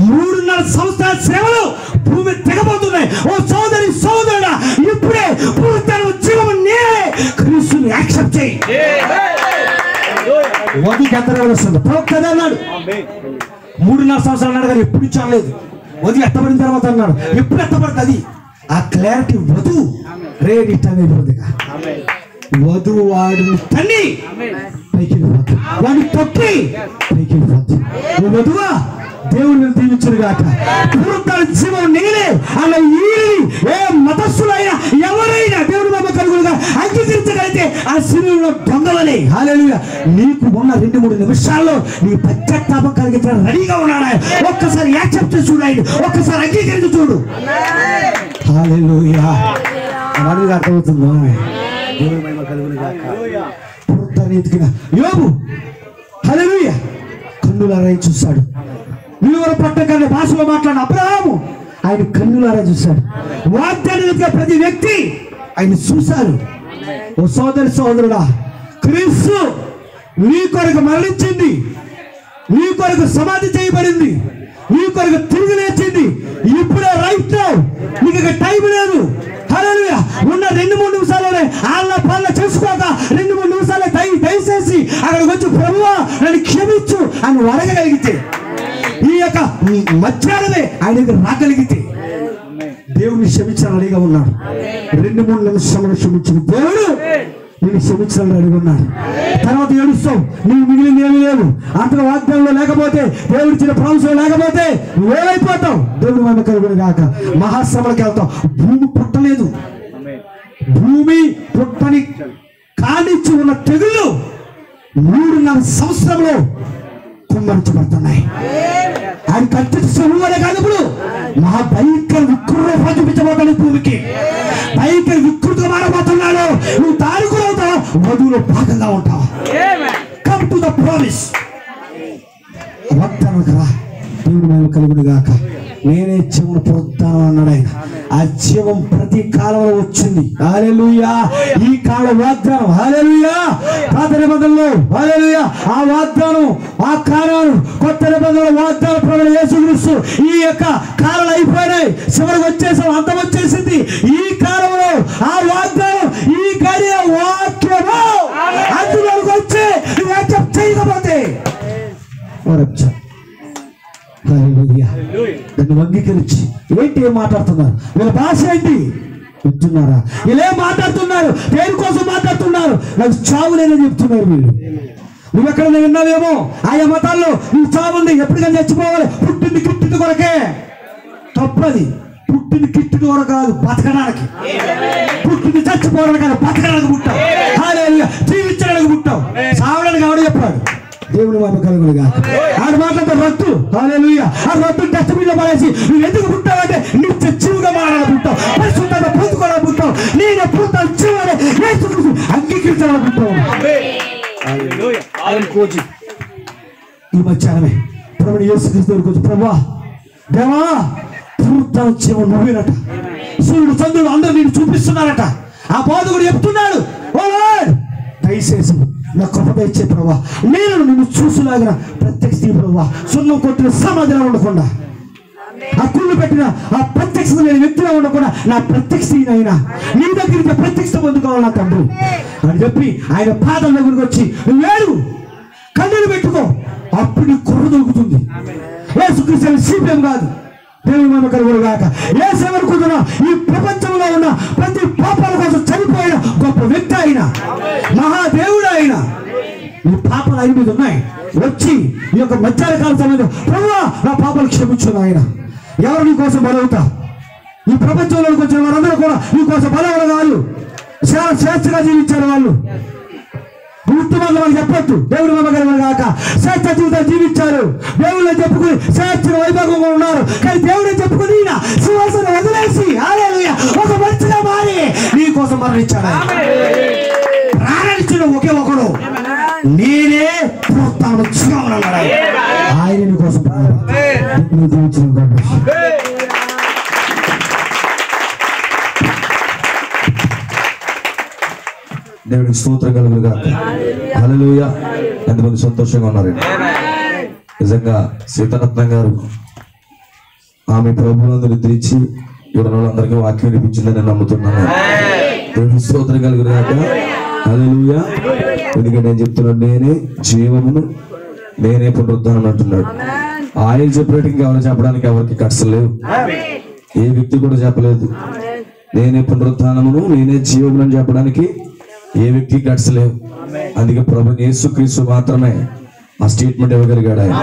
A: 3.5 సంవత్సరాల శ్రమలు భూమి తెగబోతున్నాయి. ఓ సోదరి సోదరుడా, ఇప్పుడే పునరుత్థానం జీవం నేనే. క్రీస్తుని యాక్సెప్ట్ చేయి. వధుకి ఎంత వస్తుంది? ప్రవక్త అన్నాడు 3.5 సంవత్సరాలు అన్నాడు కానీ ఎప్పుడు ఇచ్చాలేదు. వధు ఎత్తబడిన తర్వాత అన్నాడు, ఎప్పుడు ఎత్తబడుతుంది? ఆ క్లారిటీ వధువు రేడి టైం అయిపోతుంది. వధువు వాడిని తన్ని పైకి వెళ్ళిపోద్దు, వాడిని తొక్కి పైకి వెళ్ళిపోద్దు. వధువా దేవుడిని దీవించును గాక. పునరుత్థాన జీవం నేనే అలా ఈని ఏ మతస్థులైనా ఎవరైనా దేవుడి మహిమ కలుగునుగా అంగీకరించగలిగితే ఆ శరీరంలో దొంగలని. హల్లెలూయా. నీకు ఉన్న 2-3 నిమిషాల్లో నీ పశ్చాత్తాపం కలిగించడం రెడీగా ఉన్నాడు. ఒక్కసారి యాక్సెప్ట్ చేసి చూడండి, ఒక్కసారి అంగీకరించి చూడు. హల్లెలూయా. వాడిగా అర్థమవుతుందో దేవుడి మహిమ కలుగును గాక. పునరుత్థాన ఎత్తుకున్న యోబు హల్లెలూయా కన్నులారా చూశాడు. నిలువర పట్టకన్న భాషలో మాట్లాడిన అబ్రహాము ఆయన కన్నులారా చూశాడు. వాగ్దానం ప్రతి వ్యక్తి ఆయన చూశారు. ఓ సోదరి సోదరుడా, క్రీస్తు నీ కొరకు మరణించింది, నీ కొరకు సమాధి చేయబడింది, నీ కొరకు తిరిగి లేచింది. ఇప్పుడే రైట్ నౌ, నీకు ఇక టైం లేదు. హల్లెలూయా. ఉన్న 2-3 నిమిషాలనే ఆళ్ళ పళ్ళ చేసుకోక 2-3 నిమిషాలే దయచేసి అక్కడికి వచ్చి ప్రభువా నన్ను క్షమించు అని అడగగలిగితే, ఈ యొక్క మధ్యాహ్నమే ఆయన దగ్గర రాగలిగితే దేవుని క్షమించాలని రెడీగా ఉన్నాడు. 2-3 నిమిషాలను క్షమించిన దేవుడు నేను క్షమించాలని రెడీగా ఉన్నాడు. తర్వాత ఏడుస్తావు, నువ్వు మిగిలిన ఏమీ లేవు. అంతలో వాగ్దానంలో లేకపోతే, దేవుడి ఇచ్చిన ప్రామిస్లో లేకపోతే నువ్వేమైపోతావు. దేవుడి మహిమ కలుగును గాక. మహాశ్రమలకు వెళ్తావు. భూమి పుట్టలేదు, భూమి పుట్టని కానిచ్చి ఉన్న తెగుళ్ళు 3.5 సంవత్సరంలో కుమ్మరించబడుతున్నాయి. ఆయన కట్టించిన సమూహమే కాదు, ఇప్పుడు మహా భయంకర వికృత చూపించబోతాడు. భూమికి భయంకర వికృతిగా మారబోతున్నాడు. నువ్వు తారుకులవుతావా? వధువులో భాగంగా ఉంటావా? Come to the promise. వాగ్దానం కదా, దేవుడు మేము కలుగును గాక. నేనే జీవన పునరుద్ధానం అన్నాడు ఆయన. ఆ జీవం ప్రతి కాలంలో వచ్చింది. హల్లెలూయా. ఈ కాల వాగ్దానం, హల్లెలూయా. పాత నిబంధనలో హల్లెలూయా ఆ వాగ్దానం, ఆ కాలం కొత్త నిబంధనలో వాగ్దానం ప్రభువు యేసుక్రీస్తు. ఈ యొక్క కాలాలు అయిపోయినాయి, చివరికి వచ్చేసాం, అంతం వచ్చేసింది. ఈ కాలంలో ఆ వాగ్దానం, ఈ గడియ వాక్యము అందులోకి వచ్చి నువ్వు యాక్సెప్ట్ చేయకపోతే దాన్ని అంగీకరించి ఏంటి ఏం మాట్లాడుతున్నారు, వీళ్ళ భాష ఏంటి చెప్తున్నారా, ఇలా మాట్లాడుతున్నారు, దేనికోసం మాట్లాడుతున్నారు, నాకు చావు లేదని చెప్తున్నారు వీళ్ళు. నువ్వు ఎక్కడ విన్నావేమో ఆయా మతాల్లో నువ్వు చావు ఉంది, ఎప్పటికైనా చచ్చిపోవాలి, పుట్టింది కిట్టింది కొరకే. తప్పది. పుట్టింది కిట్టింది కొరకు కాదు, బతకడానికి. పుట్టింది చచ్చిపోవడానికి కాదు, బతకడానికి పుట్టావు. హల్లెలూయా. జీవించడానికి పుట్టావు, చావడానికి ఎవడు చెప్పాడు? దేవుని వారు కలుగులుగా. ఆడు మాట్లాడితే రద్దు. హల్లెలూయా. ఆ రద్దు డస్ట్బిన్ లో పడేసి నువ్వు ఎందుకు పుట్టావంటే నిత్య జీవుగా మారాలని పుట్టావు, పరిశుద్ధంగా పొందుకోవాలని పుట్టావు, నేను పుట్టాను జీవనే అంగీకరించాలని పుట్టావు. ఈ మధ్యాహ్నమే ప్రభువు యేసుక్రీస్తు దగ్గరికి వచ్చి, ప్రభువా దేవా పుట్టాను జీవం నువ్వేనట, సూర్యుడు చంద్రుడు అందరూ నేను చూపిస్తున్నారట. ఆ బోధకుడు చెప్తున్నాడు, ఓ లార్డ్ దయచేసి నా కృప ఇచ్చే ప్రభా, నేను నిన్ను చూసులాగిన ప్రత్యక్ష ప్రభా, సున్నం కొట్టిన సమాధిలో ఉండకుండా, ఆ కుళ్ళు పెట్టిన ఆ ప్రత్యక్షత లేని వ్యక్తిలో ఉండకుండా నా ప్రత్యక్ష అయినా నీ దగ్గరికి ప్రత్యక్ష పొందుకోవాలి నా తండ్రి అని చెప్పి ఆయన పాదం దగ్గరికి వచ్చి నువ్వు ఏడు కన్నీరు పెట్టుకో, అప్పుడు నీ కుర్ర దొరుకుతుంది. యేసుక్రీస్తు సిపిఎం కాదు, దేవుని మహిమ కలుగును గాక. యేసనుకుంటున్నా ఈ ప్రపంచంలో ఉన్న ప్రతి పాపాల కోసం చనిపోయిన గొప్ప వ్యక్తి ఆయన, మహాదేవుడు ఆయన. నీ పాపాలు ఆయన మీద ఉన్నాయి, వచ్చి ఈ యొక్క మధ్యాహ్న కాల సమయంలో ప్రభువా నా పాపాలు క్షమించును ఆయన. ఎవరు నీ కోసం బలవుతా? ఈ ప్రపంచంలోకి వచ్చిన వారందరూ కూడా నీ కోసం బలవరు కాదు, చాలా శ్రేష్టగా జీవించారు వాళ్ళు. గుర్తు వల్ల వాళ్ళు చెప్పొద్దు, దేవుడి మహిమ కాక శ్రేష్ట జీవితాలు జీవించారు, దేవుళ్ళని చెప్పుకుని శ్రేష్ఠ వైభవంగా ఉన్నారు. కానీ దేవుడే చెప్పుకుని సింహాసనం వదిలేసి హల్లెలూయా ఒక మనిషిగా మారి నీ కోసం మరణించాడు. ప్రాణించిన ఒకే ఒకడు, నేనే పునరుత్థానం జీవమన్నాడు ఆయన. నీ కోసం జీవించిన దేవుడికి స్తోత్రం కలుగుగా. హల్లెలూయా. ఎంతమంది సంతోషంగా ఉన్నారండి? నిజంగా సీతారత్నం గారు ఆమె ప్రభువులందరూ నిద్రించి ఇక్కడ వాళ్ళందరికీ వాక్యం వినిపించిందని నేను నమ్ముతున్నాను. దేవుడికి స్తోత్రం కలుగుగా. హల్లెలూయా. ఎందుకంటే నేను చెప్తున్నాను, నేనే జీవమును నేనే పునరుద్ధానం అంటున్నాడు. ఆయన చెప్పినట్టు ఇంకెవరు చెప్పడానికి ఎవరికి కష్టం లేవు, ఏ వ్యక్తి కూడా చెప్పలేదు. నేనే పునరుద్ధానమును నేనే జీవమును అని చెప్పడానికి ఏ వ్యక్తి గడచలేవు. అందుకే ప్రభువు యేసుక్రీస్తు మాత్రమే ఆ స్టేట్మెంట్ ఇవ్వగలిగాడు ఆయన.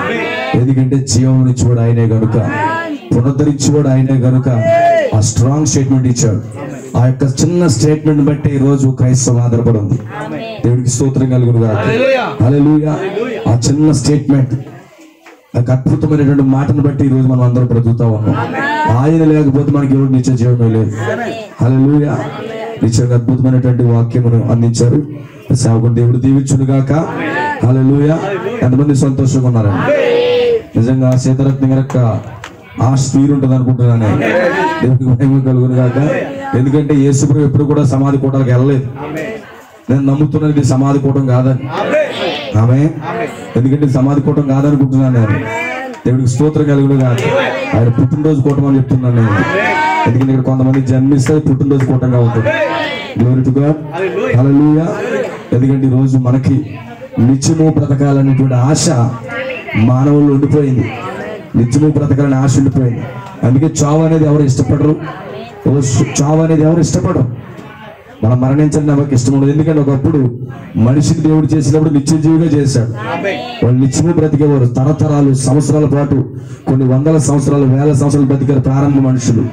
A: ఎందుకంటే జీవం ఇచ్చేవాడు ఆయనే గనుక, పునరుద్ధరించేవాడు ఆయనే గనుక ఆ స్ట్రాంగ్ స్టేట్మెంట్ ఇచ్చాడు. ఆ యొక్క చిన్న స్టేట్మెంట్ బట్టి ఈ రోజు క్రైస్తవం ఆధారపడి ఉంది. దేవుడికి స్తోత్రం కలుగును గాక. హల్లెలూయా. ఆ చిన్న స్టేట్మెంట్, ఆ అద్భుతమైనటువంటి మాటను బట్టి ఈ రోజు మనం అందరం బ్రతుకుతా ఉన్నాం. ఆయన లేకపోతే మనకి ఎవరు నిత్య జీవమే లేదు. హల్లెలూయా. నిత్యంగా అద్భుతమైనటువంటి వాక్యమును అందించారు. సేవకుడు దేవుడు దీవించును గాక. హల్లెలూయా. ఎంతమంది సంతోషంగా ఉన్నారండి? నిజంగా సీతారత్నం గారి ఆశ తీరుంటుంది అనుకుంటున్నాను. దేవుడికి మహిమ కలుగును గాక. ఎందుకంటే యేసుప్రభువు ఎప్పుడు కూడా సమాధి కూటాలకు వెళ్ళలేదు. నేను నమ్ముతున్నాను ఇది సమాధి కూటం కాదని. ఆమె ఎందుకంటే సమాధి కూటం కాదనుకుంటున్నాను నేను. దేవుడికి స్తోత్రం కలుగును గాక. ఆయన పుట్టినరోజు కూటం అని చెప్తున్నాను నేను. ఎందుకంటే ఇక్కడ కొంతమంది జన్మిస్తే పుట్టినరోజు కూటంగా ఉంటుంది. Glory to God. హల్లెలూయా. ఎందుకంటే ఈ రోజు మనకి నిత్యము బ్రతకాలనేటువంటి ఆశ మానవుల్లో ఉండిపోయింది. నిత్యము బ్రతకాలని ఆశ ఉండిపోయింది. అందుకే చావు అనేది ఎవరు ఇష్టపడరు, చావు అనేది ఎవరు ఇష్టపడరు. మనం మరణించడం నాకు ఇష్టం ఉండదు. ఎందుకంటే ఒకప్పుడు మనిషిని దేవుడు చేసినప్పుడు నిత్యజీవిగా చేశాడు. వాళ్ళు నిత్యము బ్రతికేవారు, తరతరాలు సంవత్సరాల పాటు, కొన్ని వందల సంవత్సరాలు, వేల సంవత్సరాలు బ్రతికారు ప్రారంభ మనుషులు.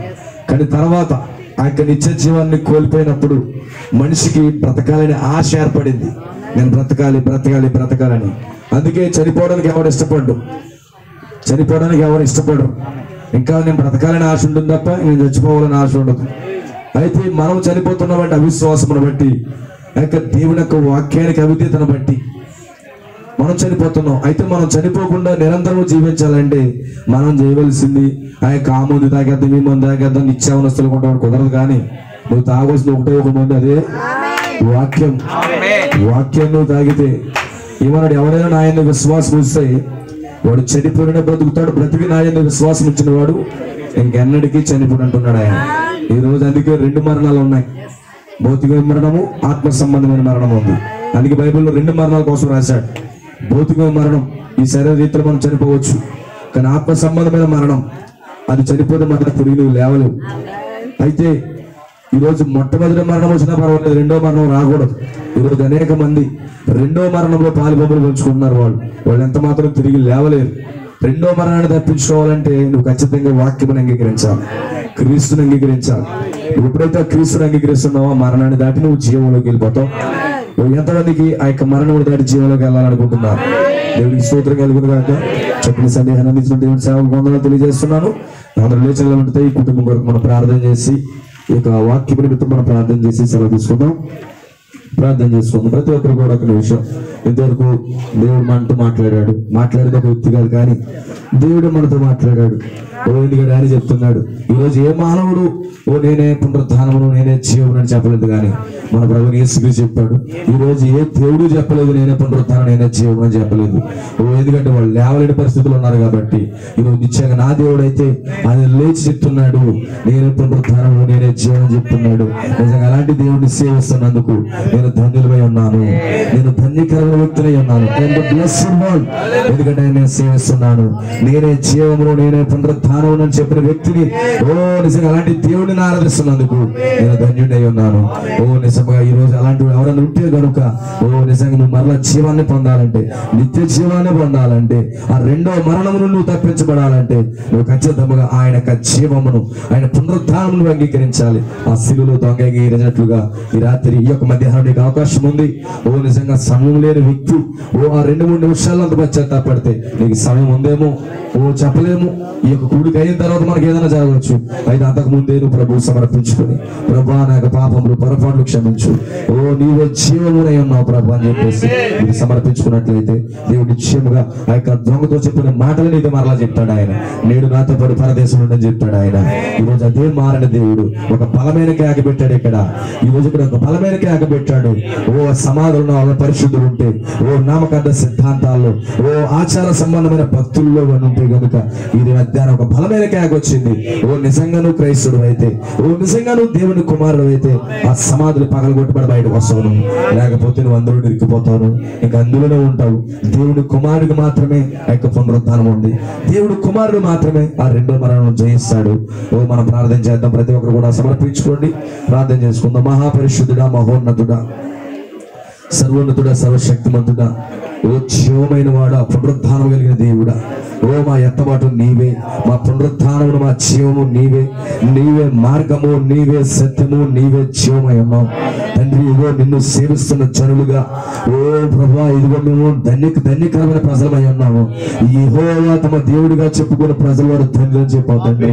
A: కానీ తర్వాత ఆ యొక్క నిత్య జీవాన్ని కోల్పోయినప్పుడు మనిషికి బ్రతకాలని ఆశ ఏర్పడింది. నేను బ్రతకాలి బ్రతకాలి బ్రతకాలని. అందుకే చనిపోవడానికి ఎవరు ఇష్టపడ్డు, చనిపోవడానికి ఎవరు ఇష్టపడరు. ఇంకా నేను బ్రతకాలని ఆశ ఉంటుంది తప్ప నేను చచ్చిపోవాలని ఆశ ఉండదు. అయితే మనం చనిపోతున్నామంటే అవిశ్వాసమును బట్టి
C: ఆ యొక్క దేవుని యొక్క వాక్యానికి అవిధేతను బట్టి మనం చనిపోతున్నాం. అయితే మనం చనిపోకుండా నిరంతరం జీవించాలంటే మనం చేయవలసింది ఆ యొక్క ఆ మందు తాగేద్దాం, ఈ మందు తాగేద్దాం, నిత్యావనస్తులు కొంటామని కుదరదు. కానీ నువ్వు తాగవలసిన ఒకటే ఒక మందు, అదే వాక్యం. వాక్యం నువ్వు తాగితే ఏమన్నాడు? ఎవరైనా నా యందు విశ్వాసం ఉంచితే వాడు చనిపోయిన బ్రతుకుతాడు, బ్రతికి నా యందు విశ్వాసం ఉంచిన వాడు ఇంకెన్నటికీ చనిపోడు అంటున్నాడు ఆయన. ఈ రోజు అందుకే 2 మరణాలు ఉన్నాయి. భౌతిక మరణము, ఆత్మ సంబంధమైన మరణం ఉంది. అందుకే బైబిల్లో 2 మరణాల కోసం రాశాడు. భౌతిక మరణం ఈ శరీర రీతిలో మనం చనిపోవచ్చు, కానీ ఆత్మ సంబంధమైన మరణం అది చనిపోతే మాత్రం తిరిగి నువ్వు లేవలేవు. అయితే ఈరోజు మొట్టమొదటి మరణం వచ్చినా పర్వాలేదు, 2వ మరణం రాకూడదు. ఈరోజు అనేక మంది 2వ మరణంలో పాలుబొమ్మలు పంచుకుంటున్నారు. వాళ్ళు ఎంత మాత్రం తిరిగి లేవలేరు. 2వ మరణాన్ని తప్పించుకోవాలంటే నువ్వు ఖచ్చితంగా వాక్యమును అంగీకరించాలి, క్రీస్తుని అంగీకరించాలి. నువ్వు ఎప్పుడైతే క్రీస్తుని అంగీకరిస్తున్నావో మరణాన్ని దాటి నువ్వు జీవంలోకి వెళ్ళిపోతావు. ఎంతమందికి ఆ యొక్క మరణం దాటి జీవంలోకి వెళ్ళాలనుకుంటున్నారు? దేవుడికి స్తోత్రం కలుగును గాక. చెప్పిన సందేహాన్ని అందించిన దేవుడి సేవకు వందనాలు తెలియజేస్తున్నాను. అందరూ లేచిన ఉంటే ఈ కుటుంబం కొరకు మనం ప్రార్థన చేసి ఈ యొక్క వాక్య నిమిత్తం మనం ప్రార్థన చేసి సెలవు తీసుకుందాం. ప్రార్థన చేసుకుందాం. ప్రతి ఒక్కరు కూడా ఒక నిమిషం. ఇంతవరకు దేవుడు మనతో మాట్లాడేది ఒక వ్యక్తి కాదు, కానీ దేవుడు మనతో మాట్లాడాడు. ఎందుకంటే ఆయన చెప్తున్నాడు, ఈరోజు ఏ మానవుడు నేనే పునరుద్ధానమును, నేనే జీవమును అని చెప్పలేదు, కానీ మన ప్రభువు యేసుక్రీస్తు చెప్పాడు. ఈ రోజు ఏ దేవుడు చెప్పలేదు నేనే పునరుద్ధానం, నేనే జీవము అని చెప్పలేదు. ఎందుకంటే వాళ్ళు లేవలేని పరిస్థితులు ఉన్నారు కాబట్టి ఈరోజు నిశ్చయంగా నా దేవుడు అయితే ఆయన లేచి చెప్తున్నాడు, నేనే పునరుద్ధానము, నేనే జీవనం అని చెప్తున్నాడు. నిజంగా అలాంటి దేవుడిని సేవిస్తున్నందుకు నేను ధన్యులమై ఉన్నాను, నేను ధన్యకరమైన వ్యక్తులై ఉన్నాను. ఎందుకంటే నేను సేవిస్తున్నాను, నేనే జీవమును, నేనే పునరుద్ధానం అని చెప్పిన వ్యక్తిని నిజంగా అలాంటి దేవుడిని ఆరాధిస్తున్నందుకు నేను ధన్యుడై ఉన్నాను. నిజంగా ఈ రోజు అలాంటి ఎవరైనా ఉంటే కనుక నిజంగా నువ్వు మరలా జీవాన్ని పొందాలంటే, నిత్య జీవాన్ని పొందాలంటే, ఆ 2వ మరణమును నువ్వు తప్పించబడాలంటే నువ్వు ఖచ్చితంగా ఆయన యొక్క జీవమును, ఆయన పునరుద్ధానమును అంగీకరించాలి. ఆ శిలువలో అంగీకరించినట్లుగా ఈ రాత్రి ఈ యొక్క మధ్యాహ్నం నీకు అవకాశం ఉంది. నిజంగా సమయం లేని వ్యక్తి ఆ 2-3 నిమిషాల్లో అంత పశ్చాత్తాపడితే నీకు సమయం ఉందేమో చెప్పలేము. ఈ యొక్క కూడికి అయిన తర్వాత మనకి ఏదైనా జరగవచ్చు. అయితే అంతకు ముందే నువ్వు ప్రభువు సమర్పించుకొని, ప్రభా నా యొక్క పాపములు పొరపాట్లు క్షమించు, నీవే జీవమునై ఉన్నావు ప్రభు అని చెప్పేసి నీకు సమర్పించుకున్నట్లయితే దేవుడు నిశ్చయముగా ఆ యొక్క దొంగతో చెప్పిన మాటలు నీతో మరలా చెప్తాడు ఆయన. నేడు నాతో పాటు పరదేశం ఉండని చెప్తాడు ఆయన. ఈ రోజు అదే మారిన దేవుడు ఒక బలమైన కేక పెట్టాడు. ఇక్కడ ఈ రోజు ఇక్కడ ఒక బలమైన కేక పెట్టాడు. సమాధులు పరిశుద్ధులు ఉంటే, నామకార్థ సిద్ధాంతాల్లో, ఆచార సంబంధమైన భక్తుల్లో ఉంటే కనుక ఇది మధ్యాహ్నం ఒక బలమైన కేక వచ్చింది. నిజంగా నువ్వు క్రైస్తుడు అయితే, నిజంగా నువ్వు దేవుని కుమారుడు అయితే ఆ సమాధులు పగలగొట్టబడి బయటకు వస్తావు. లేకపోతే నువ్వు అందులో ఇరికిపోతావు, ఇంకా అందులోనే ఉంటావు. దేవుని కుమారుడికి మాత్రమే ఆ యొక్క పునరుద్ధానం ఉంది. దేవుడు కుమారుడు మాత్రమే ఆ 2వ మరణం జయిస్తాడు. మనం ప్రార్థన చేద్దాం. ప్రతి ఒక్కరు కూడా సమర్పించుకోండి, ప్రార్థన చేసుకుందాం. మహాపరిశుద్ధుడా, మహోన్నతుడా, సర్వోన్నతుడా, సర్వశక్తిమంతుడా, జీవమైన వాడా, పునరుద్ధానం కలిగిన దేవుడా, మా ఎత్తబాటు నీవే, మా పునరుద్ధానమును, మా జీవము నీవే, నీవే మార్గము, నీవే సత్యము, నీవే జీవమై ఉన్నావు తండ్రి. ఇదిగో నిన్ను సేవిస్తున్న జనులుగా ప్రభా, ఇదిగో మేము ధన్యకరమైన ప్రజలమై ఉన్నాము. యెహోవా తమ దేవుడిగా చెప్పుకున్న ప్రజలు వారు ధన్యులని చెప్పవుతండి.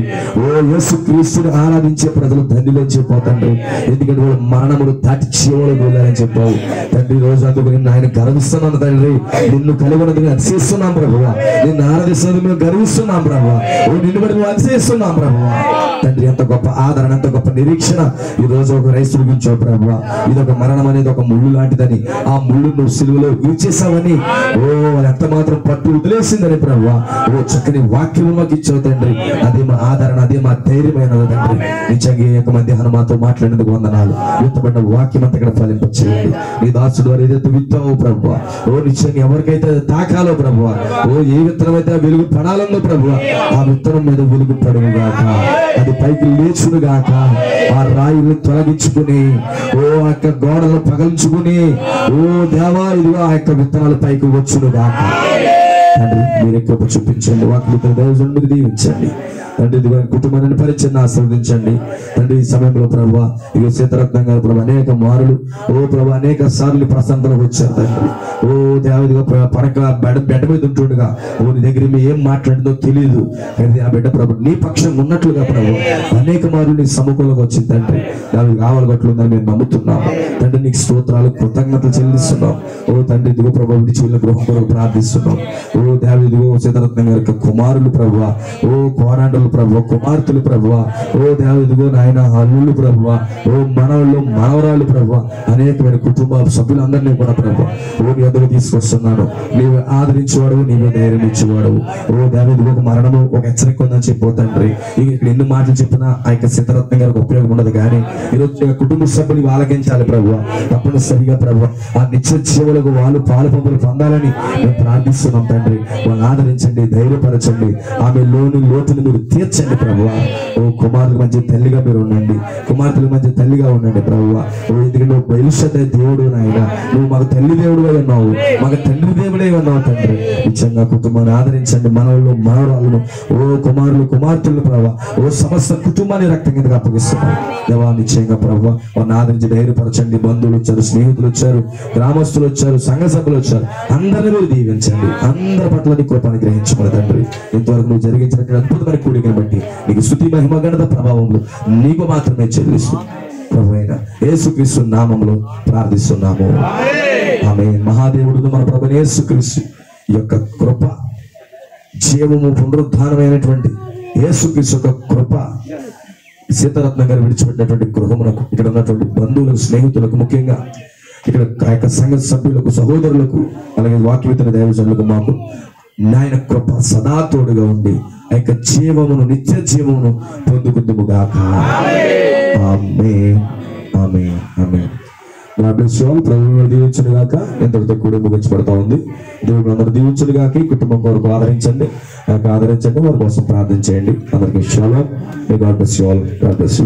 C: యేసు క్రీస్తుని ఆరాధించే ప్రజలు ధన్యులని చెప్పవుతండి. ఎందుకంటే వాళ్ళు మరణములు దాటి జీవంలోకి వెళ్ళాలని చెప్పావు తండ్రి. ఈ రోజు అందుకు నిన్ను ఆయన గర్విస్తున్నాను తండ్రి. నిన్ను కలిగినది అతిశయిస్తున్నాం ప్రభువా, నిన్ను ఆరాధిస్తున్నది మేము గర్విస్తున్నాం ప్రభువా, నిన్ను బట్టి మేము అతిశయిస్తున్నాం ప్రభువా తండ్రి. ఎంత గొప్ప ఆదరణ, ఎంత గొప్ప నిరీక్షణ ఈ రోజు ఒక రైతులు గురించావు ప్రభువా. ఇది ఒక మరణం అనేది ఒక ముళ్ళు లాంటిదని, ఆ ముళ్ళు నువ్వు సిలువలో విరిచేసావని, ఎంత మాత్రం పట్టు వదిలేసిందని ప్రభువా. చక్కని వాక్యం మాకు ఇచ్చావు తండ్రి. అదే మా ఆదరణ, అదే మా ధైర్యమైనది తండ్రి. నిజంగా ఈ యొక్క మధ్యాహ్నం మాతో మాట్లాడేందుకు వందనాలు. విత్తబడిన వాక్యం అంతా ఇక్కడ ఫలింపచేయండి. నీ దాసుడు వారు ఏదైతే విత్తావో ప్రభువా, నిజంగా ఎవరికైతే తాకాలో ప్రభువా, ఏ విత్తనం అయితే వెలుగు పడాలన్నో ప్రభువా, ఆ విత్తనం మీద వెలుగు పడును గాక, అది పైకి లేచును గాక, ఆ రాయిని తొలగించుకుని ఆ యొక్క గోడలు పగల్చుకుని దేవా ఇదిగో ఆ యొక్క విత్తనాలు పైకి వచ్చును గాక తండ్రి. మీరు ఎక్కువ చూపించండి, వాక్యం దైవజనుడికి దీవించండి తండ్రి. ఇదిగో కుటుంబాన్ని పరిచయం ఆస్వాదించండి తండ్రి. ఈ సమయంలో ప్రభు ఇక సీతారత్నం గారు ప్రభు అనేక మారులు ప్రభు అనేక సార్లు ప్రశాంతలకు వచ్చారు తండ్రి. దేవుడిగా పడక బెడ్ మీద ఉంటుండగా నీ దగ్గర ఏం మాట్లాడిందో తెలియదు, కానీ ఆ బిడ్డ ప్రభు నీ పక్షం ఉన్నట్లుగా ప్రభు అనేక మార్లు నీ సముఖంలోకి వచ్చింది తండ్రి. దానికి కావాలగట్లుందని మేము నమ్ముతున్నాము తండ్రి. నీకు స్తోత్రాలు కృతజ్ఞతలు చెల్లిస్తున్నాం. ఓ తండ్రి ఇదిగో ప్రభు విడిచి వెళ్ళిన గృహం కొరకు ప్రార్థిస్తున్నాం. ఓ దేవ ఇదిగో సీతారత్నం గారి కుమారులు ప్రభువ, ఓ కోరాండలు ప్రభువ, కుమార్తెలు ప్రభువ, ఓ దేవ ఇదిగో నాయన అల్లుళ్ళు ప్రభువ, ఓ మనవళ్ళు మనవరాలు ప్రభువ, అనేకమైన కుటుంబ సభ్యులందరినీ కూడా ప్రభువ ఓ నీ వద్దకు తీసుకొస్తున్నాను. నీవు ఆదరించేవాడు, నీవు ధైర్యం ఇచ్చేవాడు. ఓ దేవ ఇదిగో ఒక మరణము ఒక హెచ్చరిక ఉందని చెప్పో తండ్రి. ఇక్కడ ఎన్ని మాటలు చెప్పినా ఆ యొక్క సీతారత్నం గారికి ఉపయోగం ఉండదు, కానీ ఈరోజు కుటుంబ సభ్యులు ఆలకించాలి ప్రభువ. తప్పనిసరిగా ప్రభువ ఆ నిత్య జీవులకు వాళ్ళు పాలు పంపులు పొందాలని మేము ప్రార్థిస్తున్నాం తండ్రి. వాళ్ళని ఆదరించండి, ధైర్యపరచండి, ఆమె లోతుని మీరు తీర్చండి ప్రభువ. ఓ కుమారుల మంచి తల్లిగా మీరు ఉండండి, కుమార్తెల మంచి తల్లిగా ఉండండి ప్రభువ. ఓ ఎందుకంటే నువ్వు బయలుషత దేవుడు నాయన, నువ్వు మాకు తల్లి దేవుడు ఉన్నావు, మాకు తండ్రి దేవుడే ఉన్నావు తండ్రి. నిజంగా కుటుంబాన్ని ఆదరించండి, మనవళ్ళు మనవరాలను, ఓ కుమారులు కుమార్తెలు ప్రభావ, ఓ సమస్త కుటుంబాన్ని రక్తం కిందగా అప్పగిస్తున్నాం దేవా. నిశ్చయంగా ప్రభావ వారిని ఆదరించి ధైర్యపరచండి. బంధువులు వచ్చారు, స్నేహితులు వచ్చారు, గ్రామస్తులు వచ్చారు, సంఘ సభ్యులు వచ్చారు, అందరినీ మీరు దీవించండి. అందరి పట్ల నీ కృపను గ్రహించమని తండ్రి. ఇంతవరకు నువ్వు జరిగించినటువంటి అద్భుతమైన కూడికను బట్టి నీకు స్తుతి మహిమ ఘనత ప్రభావములు నీకు మాత్రమే చెల్లిస్తూ ప్రభు అయిన యేసుక్రీస్తు నామములో ప్రార్థిస్తున్నాము. ఆమేన్. మహాదేవుడు మన ప్రభు యేసుక్రీస్తు యొక్క కృప, జీవము పునరుద్ధానమైనటువంటి యేసుక్రీస్తు యొక్క కృప, సీతారత్నం గారు విడిచిపెట్టినటువంటి గృహములకు, ఇక్కడ ఉన్నటువంటి బంధువులకు, స్నేహితులకు, ముఖ్యంగా ఇక్కడ ఆ యొక్క సంఘ సభ్యులకు, సహోదరులకు, అలాగే వాక్యవిత్తన దైవజనులకు మాకు నాయన కృప సదా తోడుగా ఉండి ఆ యొక్క జీవమును, నిత్య జీవమును పొందుకుందుముగాక. ఆమేన్, ఆమేన్, ఆమేన్. ప్రభుత్వం దీవించను గాక. ఎంతటితో కూడా ముగించబడతా ఉంది. దేవుడు అందరూ దీవించను గాక. ఈ కుటుంబం కొరకు ఆదరించండి, ఆదరించండి, వారి కోసం ప్రార్థన చేయండి. అందరికీ shalom. May God bless you all. God bless you.